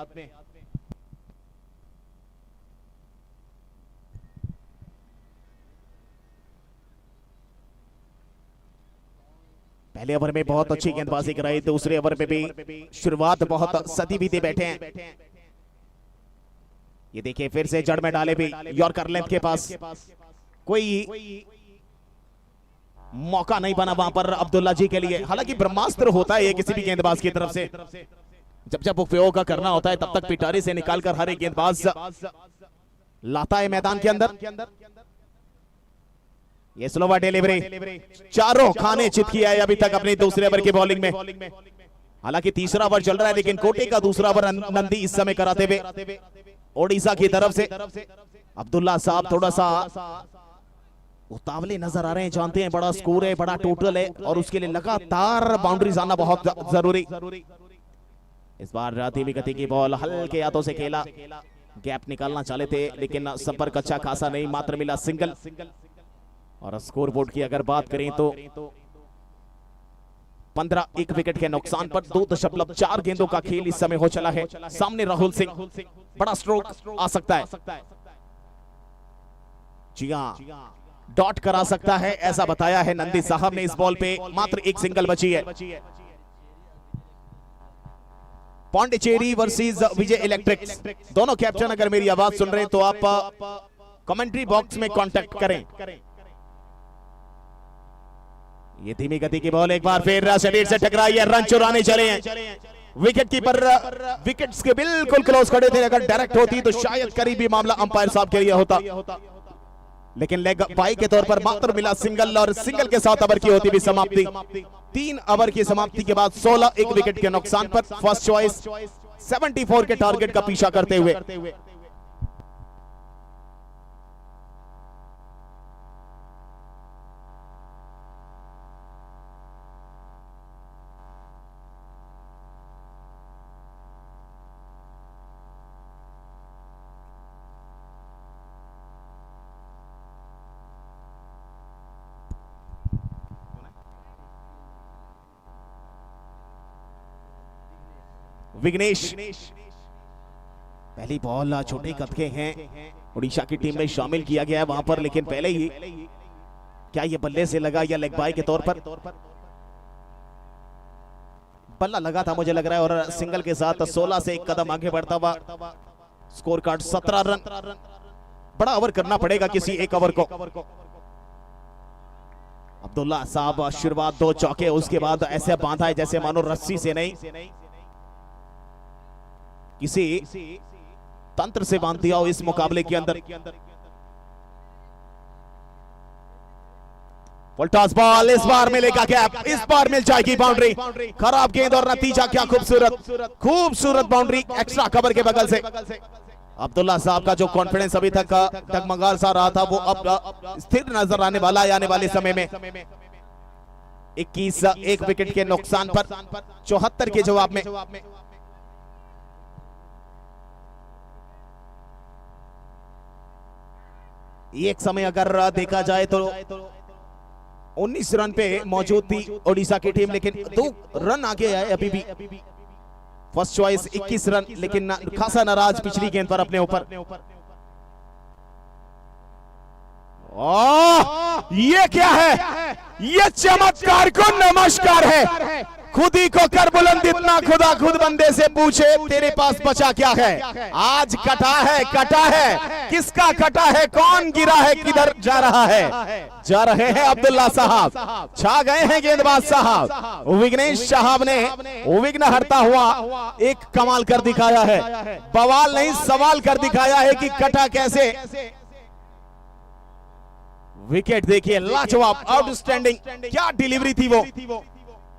पहले ओवर में बहुत अच्छी गेंदबाजी कराई, दूसरे ओवर में भी शुरुआत बहुत सदी भी दे बैठे हैं। ये देखिए फिर से जड़ में डाले भी यॉर्कर लेंथ के पास, कोई मौका नहीं बना वहां पर अब्दुल्ला जी के लिए। हालांकि ब्रह्मास्त्र होता है ये किसी भी गेंदबाज की तरफ से, जब जब उपयोग का करना होता है तब तक पिटारी से निकालकर हर एक गेंदबाज लाता है मैदान के अंदर। ये स्लोवा डिलीवरी, चारों खाने चित किया है अभी तक अपनी दूसरे ओवर की बॉलिंग में। हालांकि तीसरा ओवर चल रहा है, लेकिन कोटे का दूसरा ओवर नंदी इस समय कराते हुए ओडिशा की तरफ से। अब्दुल्ला साहब थोड़ा सा उतावले नजर आ रहे हैं, जानते हैं बड़ा स्कोर है, बड़ा टोटल है, और उसके लिए लगातार बाउंड्रीज आना बहुत जरूरी। इस बार धीमी गति की बॉल हल्के हाथों से खेला, गैप निकालना चाहते थे लेकिन संपर्क अच्छा खासा नहीं, मात्र मिला सिंगल। और स्कोर बोर्ड की अगर बात करें तो 15 एक विकेट के नुकसान पर 2.4 गेंदों का खेल इस समय हो चला है। सामने राहुल सिंह, बड़ा स्ट्रोक आ सकता है, जी हां डॉट करा सकता है, ऐसा बताया है नंदी साहब ने। इस बॉल पे मात्र एक सिंगल बची है। पौंडीचेरी वर्सेस विजय इलेक्ट्रिक्स, दोनों कैप्टन अगर मेरी आवाज सुन रहे हैं तो आप कमेंट्री बॉक्स में कांटेक्ट करें। ये धीमी गति की बॉल एक बार फिर शरीर से टकराई है, रन चुराने चले हैं। विकेट कीपर विकेट्स के बिल्कुल क्लोज खड़े थे, अगर डायरेक्ट होती तो शायद करीबी मामला अंपायर साहब के लिए होता, लेकिन लेग बाई के तौर पर मात्र मिला सिंगल, और सिंगल के साथ ओवर की होती भी समाप्ति। 3 ओवर की समाप्ति के बाद 16 एक विकेट के नुकसान पर फर्स्ट चॉइस 74 के टारगेट का पीछा करते हुए। विघ्नेश। पहली बॉल छोटे कद के हैं, उड़ीसा की टीम में शामिल किया गया है वहां पर, लेकिन पहले ही क्या ये बल्ले से लगा या लेग बाय के तौर पर? बल्ला लगा था मुझे लग रहा है, और सिंगल के साथ 16 से एक कदम आगे बढ़ता हुआ स्कोर कार्ड 17 रन। बड़ा ओवर करना पड़ेगा किसी एक ओवर को। अब्दुल्ला साहब शुरुआत 2 चौके, उसके बाद ऐसे बांधा है जैसे मानो रस्सी से नहीं, किसी तंत्र से बांध दिया हो इस मुकाबले के अंदर। फुलटॉस बॉल, इस बार मिलेगा गैप, इस बार मिल जाएगी बाउंड्री। खराब गेंद और नतीजा क्या खूबसूरत बाउंड्री एक्स्ट्रा कवर के बगल से। अब्दुल्ला साहब का जो कॉन्फिडेंस अभी तक डगमगा सा रहा था, वो अब स्थिर नजर आने वाला है आने वाले समय में। 21 एक विकेट के नुकसान पर 74 के जवाब में। एक समय अगर देखा जाए तो 19 रन पे मौजूद थी ओडिशा की टीम, लेकिन 2 रन आगे है अभी भी। फर्स्ट चॉइस 21 रन, लेकिन खासा नाराज पिछली गेंद पर अपने ऊपर। ये क्या है? ये चमत्कार को नमस्कार है। खुद ही को कर बुलंद इतना, खुदा खुद बंदे से पूछे तेरे पास बचा क्या है। आज कटा है, किसका कटा है, कौन गिरा है, किधर जा रहा है? जा रहे हैं अब्दुल्ला साहब, छा गए हैं गेंदबाज साहब। विघ्नेश साहब ने विघ्न हरता हुआ एक कमाल कर दिखाया है। बवाल नहीं, सवाल कर दिखाया है कि कटा कैसे। विकेट देखिए, लाजवाब, आउटस्टैंडिंग, क्या डिलीवरी थी वो।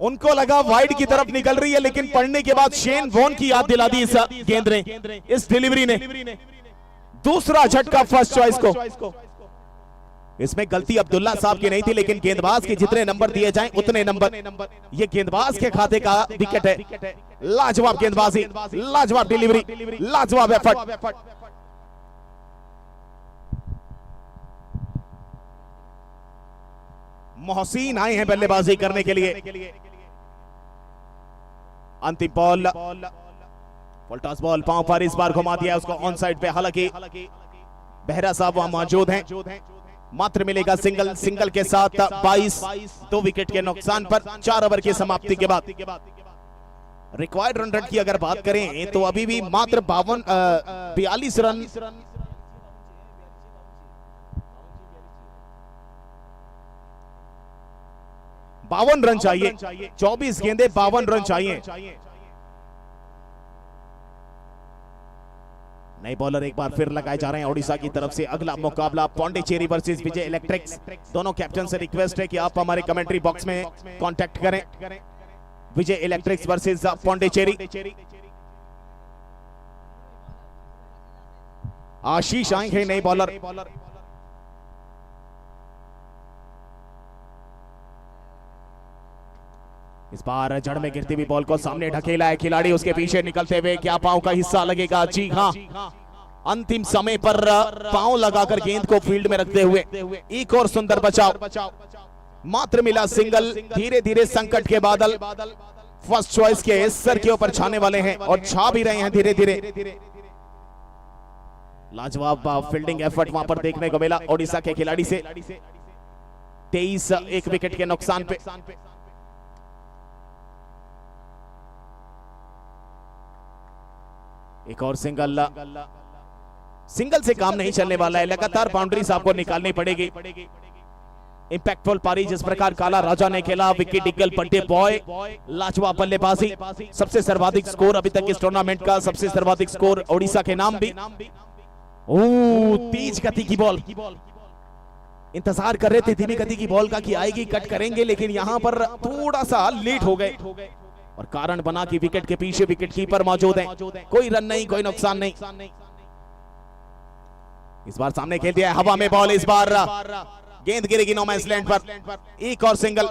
उनको लगा वाइड की तरफ निकल रही है, लेकिन पढ़ने के बाद शेन वॉन की याद दिला दी इस गेंद ने, इस डिलीवरी ने। दूसरा झटका फर्स्ट चॉइस को। इसमें गलती अब्दुल्ला साहब की नहीं थी, लेकिन गेंदबाज के जितने नंबर दिए जाएं उतने नंबर ये गेंदबाज के खाते का विकेट है। लाजवाब गेंदबाजी, लाजवाब डिलीवरी, लाजवाब एफर्ट। मोहसिन आए हैं बल्लेबाजी करने के लिए। अंतिम बॉल, फुलटॉस बॉल, पांव पर इस बार घुमा दिया उसको ऑन साइड पे। हालांकि बेहरा साहब वहां मौजूद हैं। मात्र मिलेगा सिंगल के साथ 22, 2 विकेट के नुकसान पर 4 ओवर की समाप्ति के बाद। रिक्वायर्ड रन रेट की अगर बात करें तो अभी भी मात्र 42 रन 52 रन चाहिए। 24 गेंदे 52 रन चाहिए। नए बॉलर एक बार फिर लगाए जा रहे हैं ओडिशा की तरफ से। अगला मुकाबला पौंडीचेरी वर्सेस विजय इलेक्ट्रिक्स। दोनों कैप्टन से रिक्वेस्ट है कि आप हमारे कमेंट्री बॉक्स में कांटेक्ट करें। विजय इलेक्ट्रिक्स वर्सेस पौंडीचेरी। आशीष आएंगे नए बॉलर। इस बार जड़ में गिरती हुई बॉल को सामने ढकेला है खिलाड़ी, उसके पीछे निकलते हुए क्या पांव का हिस्सा लगेगा? जी हां, अंतिम समय पर पांव लगाकर गेंद को फील्ड में रखते हुए एक और सुंदर बचाव। मात्र मिला सिंगल। धीरे धीरे संकट के बादल फर्स्ट चॉइस के सर के ऊपर छाने वाले हैं और छा भी रहे हैं धीरे धीरे। लाजवाब फील्डिंग एफर्ट वहां पर देखने को मिला ओडिशा के खिलाड़ी से। 23 एक विकेट के नुकसान पे। एक और सिंगल से काम नहीं चलने वाला है। लगातार बाउंड्रीज आपको निकालनी पड़ेगी। इंपैक्टफुल पारी जिस प्रकार काला राजा ने खेला, विकेट ईगल बर्थडे बॉय, लाजवाब बल्लेबाजी। सबसे सर्वाधिक स्कोर अभी तक इस टूर्नामेंट का, सबसे सर्वाधिक स्कोर ओडिशा के नाम भी। तेज गति की बॉल, इंतजार कर रहे थे धीमी गति की बॉल का कि आएगी, कट करेंगे, लेकिन यहां पर थोड़ा सा लेट हो गए और कारण बना कि विकेट के पीछे विकेट कीपर मौजूद हैं। कोई रन नहीं, कोई नुकसान नहीं। इस बार सामने खेल दिया है हवा में बॉल। इस बार गेंद गिरेगी नो मैंस लैंड पर। एक और सिंगल।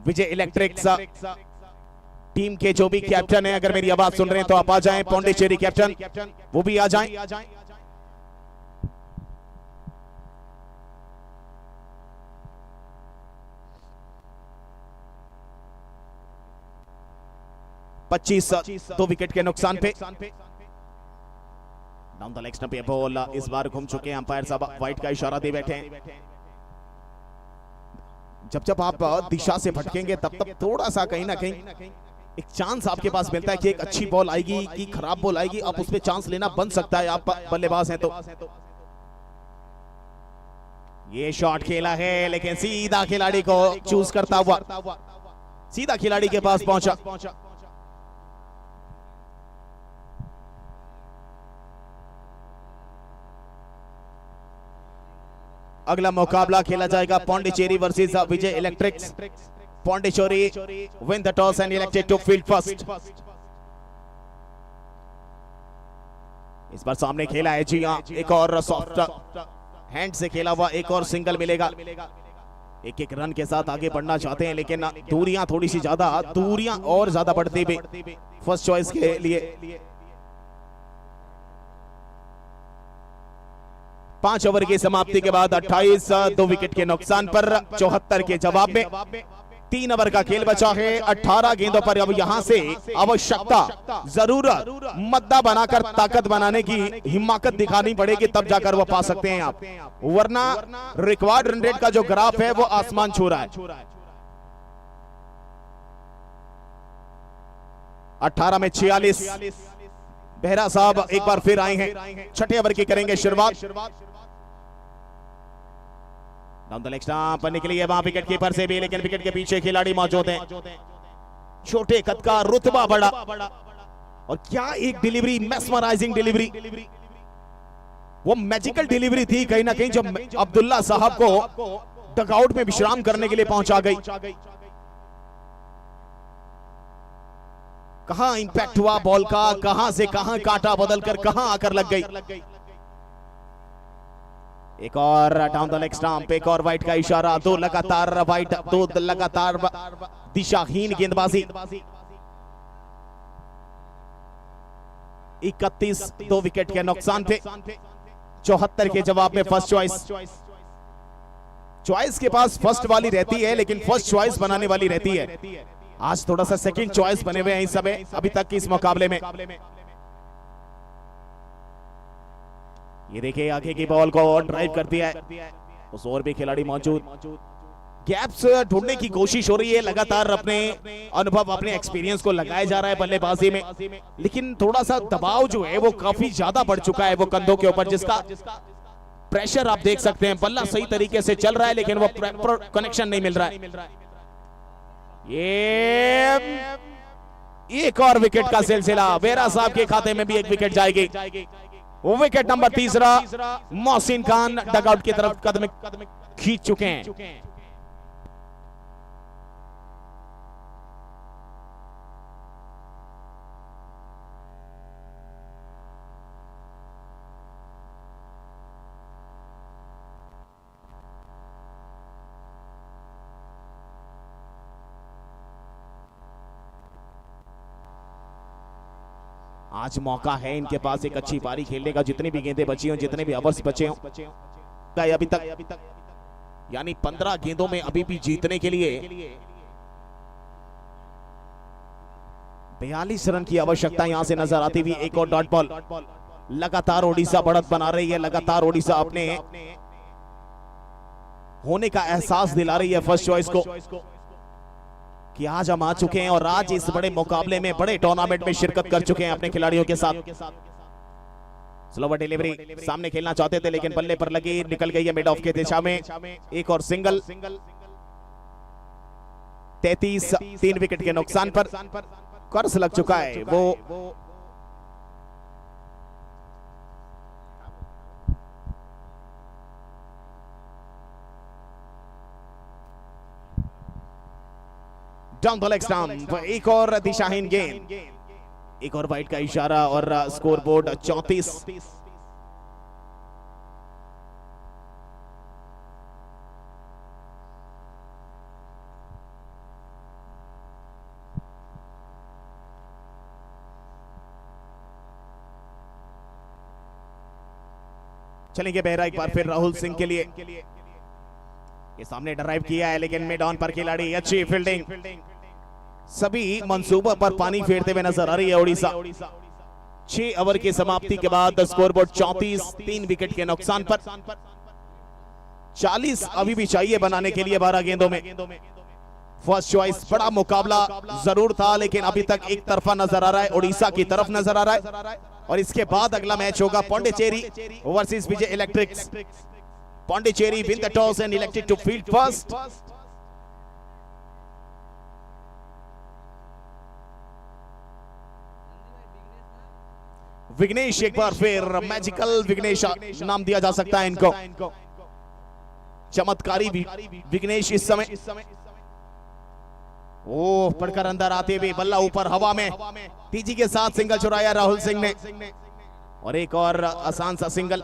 विजय इलेक्ट्रिक्स टीम के जो भी कैप्टन है, अगर मेरी आवाज सुन रहे हैं तो आप आ जाएं। पौंडीचेरी कैप्टन वो भी आ जाएं। 25 2 विकेट के नुकसान पे। डाउन द लेग स्टंप पे बॉल इस बार घूम चुके हैं, अंपायर साहब वाइट का इशारा दे बैठे हैं। जब जब आप दिशा से भटकेंगे तब तब थोड़ा सा कहीं ना कहीं एक चांस आपके पास मिलता है कि एक अच्छी बॉल आएगी कि खराब बॉल आएगी, आप उस पे चांस लेना बन सकता है, आप बल्लेबाज हैं तो। ये शॉट खेला है लेकिन सीधा खिलाड़ी को चूज करता हुआ सीधा खिलाड़ी के पास पहुंचा। अगला मुकाबला खेला जाएगा Pondicherry versus Vijay electrics. Pondicherry win the toss and elected to field first. इस बार सामने खेला है जी हाँ, एक और सॉफ्ट हैंड से खेला हुआ एक और सिंगल मिलेगा। एक एक रन के साथ आगे बढ़ना चाहते हैं लेकिन दूरियां थोड़ी सी ज्यादा, दूरियां और ज्यादा बढ़ती भी फर्स्ट चॉइस के लिए। 5 ओवर की समाप्ति के बाद 28 2 विकेट के नुकसान पर 74 के जवाब में 3 ओवर का खेल बचा है। 18 गेंदों पर अब यहां से आवश्यकता, जरूरत, मद्दा बनाकर ताकत बनाने की हिम्मत दिखानी पड़ेगी, तब जाकर वो पा सकते हैं आप, वरना रिक्वायर्ड रन रेट का जो ग्राफ है वो आसमान छू रहा है। 18 में 46। बेहरा साहब एक बार फिर आए हैं, छठे ओवर की करेंगे शुरुआत। डाउन द लेग स्टंप निकली है वहां विकेट कीपर से भी, लेकिन विकेट के पीछे खिलाड़ी मौजूद हैं। छोटे कद का, रुतबा बड़ा, और क्या एक डिलीवरी, मेस्मराइजिंग डिलीवरी, वो मैजिकल डिलीवरी थी कहीं ना कहीं, जब अब्दुल्ला साहब को डगआउट में विश्राम करने के लिए पहुंचा गई। कहां इंपैक्ट हुआ बॉल का, कहां से कहां काटा बदलकर कहां आकर लग गई। एक और डाउन द लेग स्टंप, एक और वाइट का इशारा, 2 लगातार वाइट, 2 लगातार दिशाहीन गेंदबाजी। 31 2 विकेट के नुकसान पे 74 के जवाब में फर्स्ट चॉइस के पास फर्स्ट वाली रहती है लेकिन फर्स्ट चॉइस बनाने वाली रहती है। आज थोड़ा सा सेकंड चॉइस बने हुए हैं इस समय अभी तक इस मुकाबले में। ये देखिए आगे की बॉल को ड्राइव कर दिया है, उस ओर भी खिलाड़ी मौजूद। गैप्स ढूंढने की कोशिश हो रही है, लगातार अपने अनुभव, अपने एक्सपीरियंस को लगाया जा रहा है बल्लेबाजी में, लेकिन थोड़ा सा दबाव जो है वो काफी ज्यादा बढ़ चुका है वो कंधों के ऊपर, जिसका प्रेशर आप देख सकते हैं। बल्ला सही तरीके से चल रहा है लेकिन वो कनेक्शन नहीं मिल रहा है। ये एक और विकेट का सिलसिला, बेरा साहब के खाते में भी एक विकेट जाएगी। वो wicket number 3 Mohsin Khan dugout की तरफ कदम खींच चुके हैं। आज मौका है इनके पास एक अच्छी पारी खेलने का, जितनी भी गेंदें बची हों, जितने भी ओवर्स बचे हों अभी तक, यानी 15 गेंदों में अभी भी जीतने के लिए 42 रन की आवश्यकता यहां से नजर आती हुई। एक और डॉट बॉल, लगातार ओडिशा बढ़त बना रही है, लगातार ओडिशा अपने होने का एहसास दिला रही है फर्स्ट चॉइस को कि आज हम आ चुके हैं और आज इस बड़े मुकाबले में, बड़े टूर्नामेंट में शिरकत कर चुके हैं अपने खिलाड़ियों के साथ। स्लोवर डिलीवरी, सामने खेलना चाहते थे लेकिन बल्ले पर लगी, निकल गई है मिड ऑफ के दिशा में। एक और सिंगल, 33 3 विकेट के नुकसान पर कर्ज लग चुका है वो। डाउन द लेग स्टंप, एक और दिशाहीन गेंद, एक और वाइट का इशारा और स्कोर बोर्ड 34। चलेंगे बेहरा एक बार फिर राहुल सिंह के लिए। ये सामने ड्राइव किया है लेकिन मिड ऑन पर खिलाड़ी, अच्छी फील्डिंग, सभी मंसूबों पर पानी फेरते हुए नजर आ रही है उड़ीसा। 6 ओवर की समाप्ति के बाद स्कोरबोर्ड 34, 3 विकेट के नुकसान पर। 40 अभी भी चाहिए बनाने के लिए 12 गेंदों में। फर्स्ट चॉइस बड़ा मुकाबला जरूर था, लेकिन अभी तक एक तरफा नजर आ रहा है, उड़ीसा की तरफ नजर आ रहा है। और इसके बाद अगला मैच होगा Pondicherry versus Vijay electrics. Pondicherry win the toss and elected to field first. Vignesh, एक बार फिर मैजिकल विघ्नेश नाम दिया जा सकता है इनको। चमत्कारी विघ्नेश इस समय ओ पढ़कर अंदर आते हुए बल्ला ऊपर हवा में तेजी के साथ सिंगल चुराया राहुल सिंह ने, और एक और आसान सा सिंगल।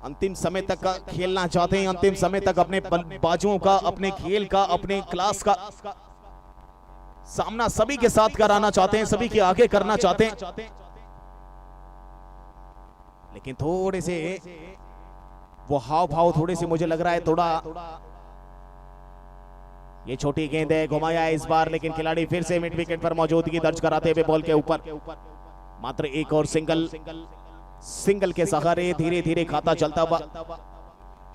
अंतिम समय तक खेलना चाहते हैं, अंतिम समय तक अपने बाजुओं का, अपने खेल का, अपने क्लास का सामना सभी के साथ कराना चाहते हैं, सभी के आगे करना चाहते हैं। लेकिन थोड़े से वो हाव भाव थोड़े से मुझे लग रहा है थोड़ा, ये छोटी गेंद है, घुमाया है इस बार, लेकिन खिलाड़ी फिर से मिड विकेट पर मौजूदगी दर्ज कराते हुए बॉल के ऊपर। मात्र एक और सिंगल के सहारे धीरे धीरे खाता चलता हुआ।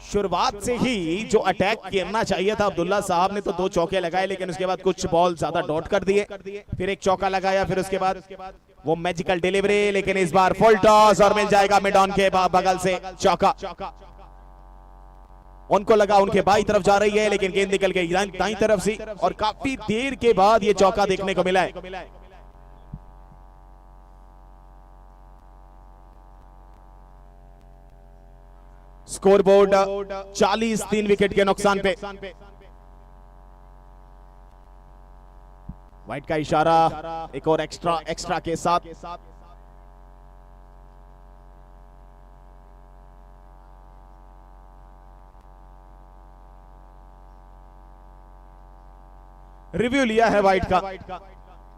शुरुआत से ही जो अटैक करना चाहिए था अब्दुल्ला साहब ने, तो 2 चौके लगाए, लेकिन उसके बाद कुछ बॉल ज्यादा डॉट कर दिए। फिर एक चौका लगाया, फिर उसके बाद वो मैजिकल डिलीवरी, लेकिन इस बार फुल टॉस और मिल जाएगा मिड ऑन के बगल से चौका। उनको लगा उनके बाई तरफ जा रही है, लेकिन गेंद निकल गई दाईं तरफ से, और काफी देर के बाद ये चौका देखने को मिला है। स्कोरबोर्ड 40, 3 विकेट के नुकसान पे। वाइट का इशारा एक और एक्स्ट्रा के साथ। रिव्यू लिया है वाइट का।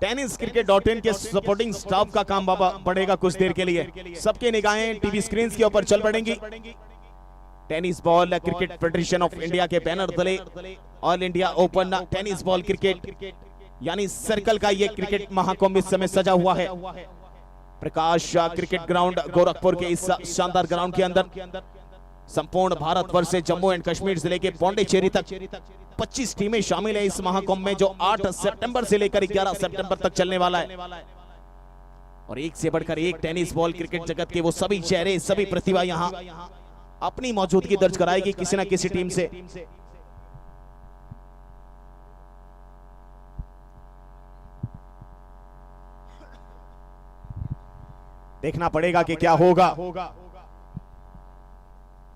tenniscricket.in के सपोर्टिंग स्टाफ का काम बाबा बढ़ेगा कुछ देर के लिए। सबके निगाहें टीवी स्क्रीन के ऊपर चल पड़ेंगी। Tennis ball cricket federation of India के बैनर तले all India open tennis ball cricket यानी सर्कल का ये क्रिकेट महाकुंभ इस समय सजा हुआ है। प्रकाश क्रिकेट ग्राउंड गोरखपुर के इस शानदार ग्राउंड के अंदर संपूर्ण भारतवर्ष से जम्मू एंड कश्मीर जिले के पौंडीचेरी तक 25 टीमें शामिल है इस महाकुंभ में, जो 8 सितंबर से लेकर 11 सितंबर तक चलने वाला है। और एक से बढ़कर एक टेनिस बॉल क्रिकेट जगत के वो सभी चेहरे, सभी प्रतिभा यहाँ अपनी मौजूदगी दर्ज कराएगी किसी न किसी टीम से। देखना पड़ेगा कि क्या होगा।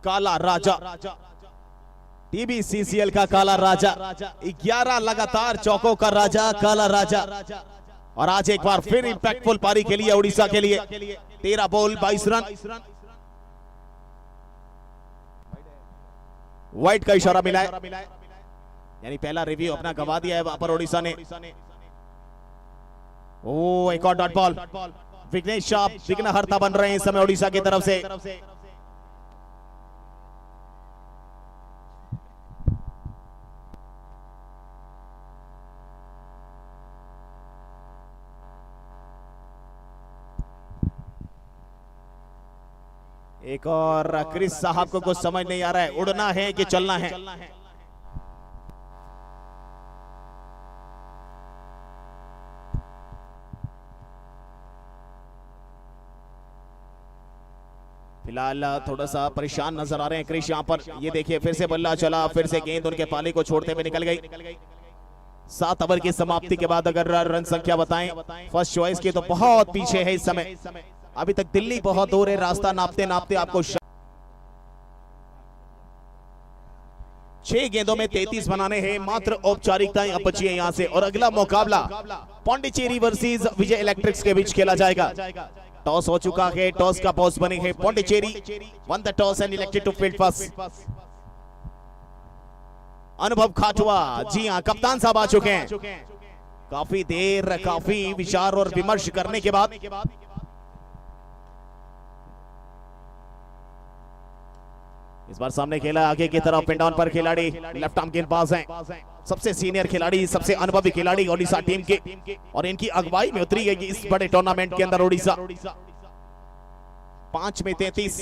काला राजा, टीबीसीसीएल का काला राजा, 11 लगातार चौकों का राजा काला राजा। और आज एक बार फिर इंपैक्टफुल पारी के लिए उड़ीसा के लिए 13 बॉल 22 रन। वाइट का इशारा मिला है, यानी पहला रिव्यू अपना गवा दिया है वहां पर उड़ीसा ने। ओ एक और डॉट बॉल। विघ्नेश विघ्नहर्ता बन रहे हैं इस समय उड़ीसा की तरफ से। एक और क्रिस साहब को कुछ समझ नहीं आ रहा है, उड़ना है कि चलना है। फिलहाल थोड़ा सा परेशान नजर आ रहे हैं क्रिस यहाँ पर। ये देखिए फिर से बल्ला चला, फिर से गेंद उनके पाले को छोड़ते हुए निकल गई। 7 ओवर की समाप्ति के बाद अगर रन संख्या बताएं फर्स्ट चॉइस की तो बहुत पीछे है इस समय। अभी तक दिल्ली बहुत दूर है, रास्ता नापते नापते आपको 6 गेंदों में 33 बनाने हैं। मात्र औपचारिकताएं अब बची है यहां से। और अगला मुकाबला पौंडीचेरी वर्सेस विजय इलेक्ट्रिक्स के बीच खेला जाएगा। टॉस हो चुका है, टॉस का बॉस बने हैं Pondicherry. Won the toss and elected to field first. Anubhav Khatua, जी हां कप्तान साहब आ चुके हैं। काफी देर, काफी विचार और विमर्श करने के बाद इस बार सामने खेला आगे की तरफ, पिन डाउन पर खिलाड़ी लेफ्ट आर्म गेंदबाज हैं, सबसे सीनियर खिलाड़ी, सबसे अनुभवी खिलाड़ी ओडिशा टीम के, और इनकी अगुवाई में उतरी है इस बड़े टूर्नामेंट के अंदर ओडिशा। 5 में 33,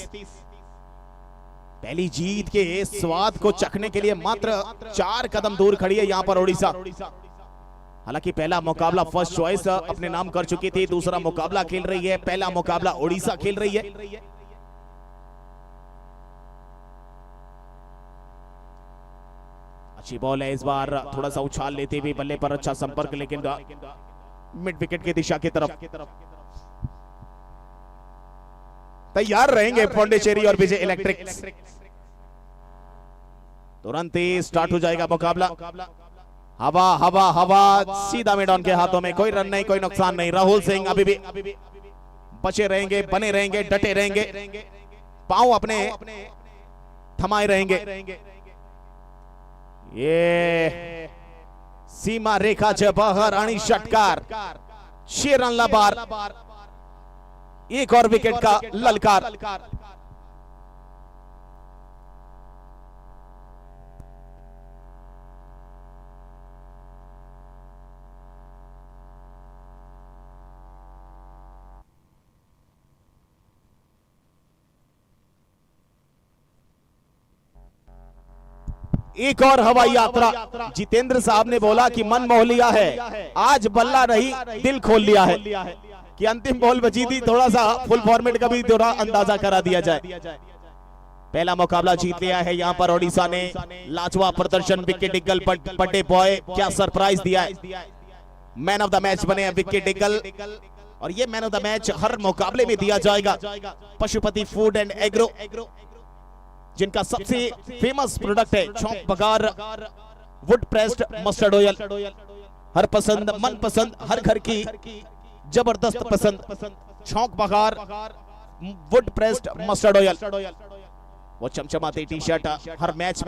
पहली जीत के स्वाद को चखने के लिए मात्र 4 कदम दूर खड़ी है यहां पर ओडिशा। हालांकि पहला मुकाबला फर्स्ट चॉइस अपने नाम कर चुकी थी, दूसरा मुकाबला खेल रही है, पहला मुकाबला ओडिशा खेल रही है। अच्छी बॉल है इस बार, थोड़ा सा उछाल लेते हुए बल्ले पर अच्छा संपर्क, लेकिन मिड विकेट की दिशा की तरफ तैयार रहेंगे पौंडीचेरी और विजय इलेक्ट्रिक्स। तुरंत ही स्टार्ट हो जाएगा मुकाबला। हवा हवा हवा सीधा मिडॉन के हाथों में, कोई रन नहीं, कोई नुकसान नहीं। राहुल सिंह अभी भी बचे रहेंगे, बने रहेंगे, डटे रहेंगे, पांव अपने थमाए रहेंगे। ये सीमा रेखा च बाहर आणि षटकार, 6 रनला बार, एक और विकेट का ललकार। एक और हवाई यात्रा। जितेंद्र साहब ने बोला कि मन मोह लिया है, आज बल्ला नहीं दिल खोल लिया है, कि अंतिम बॉल बची थी, थोड़ा सा फुल फॉर्मेट का भी थोड़ा अंदाजा करा दिया जाए। पहला मुकाबला जीत लिया है यहां पर ओडिशा ने, लाजवाब प्रदर्शन, विकेट डिगल पटे बॉय क्या सरप्राइज दिया है। मैन ऑफ द मैच बने हैं विकेट डिगल, और ये मैन ऑफ द मैच हर मुकाबले में दिया जाएगा। पशुपति फूड एंड एग्रो, जिनका सबसे फेमस प्रोडक्ट है छौंक बघार वुड प्रेस्ड मस्टर्ड ऑयल। हर पसंद मन पसंद, हर घर की जबरदस्त पसंद, छौंक बघार वुड प्रेस्ड मस्टर्ड ऑयल। वो चमचमाती टी शर्ट हर मैच में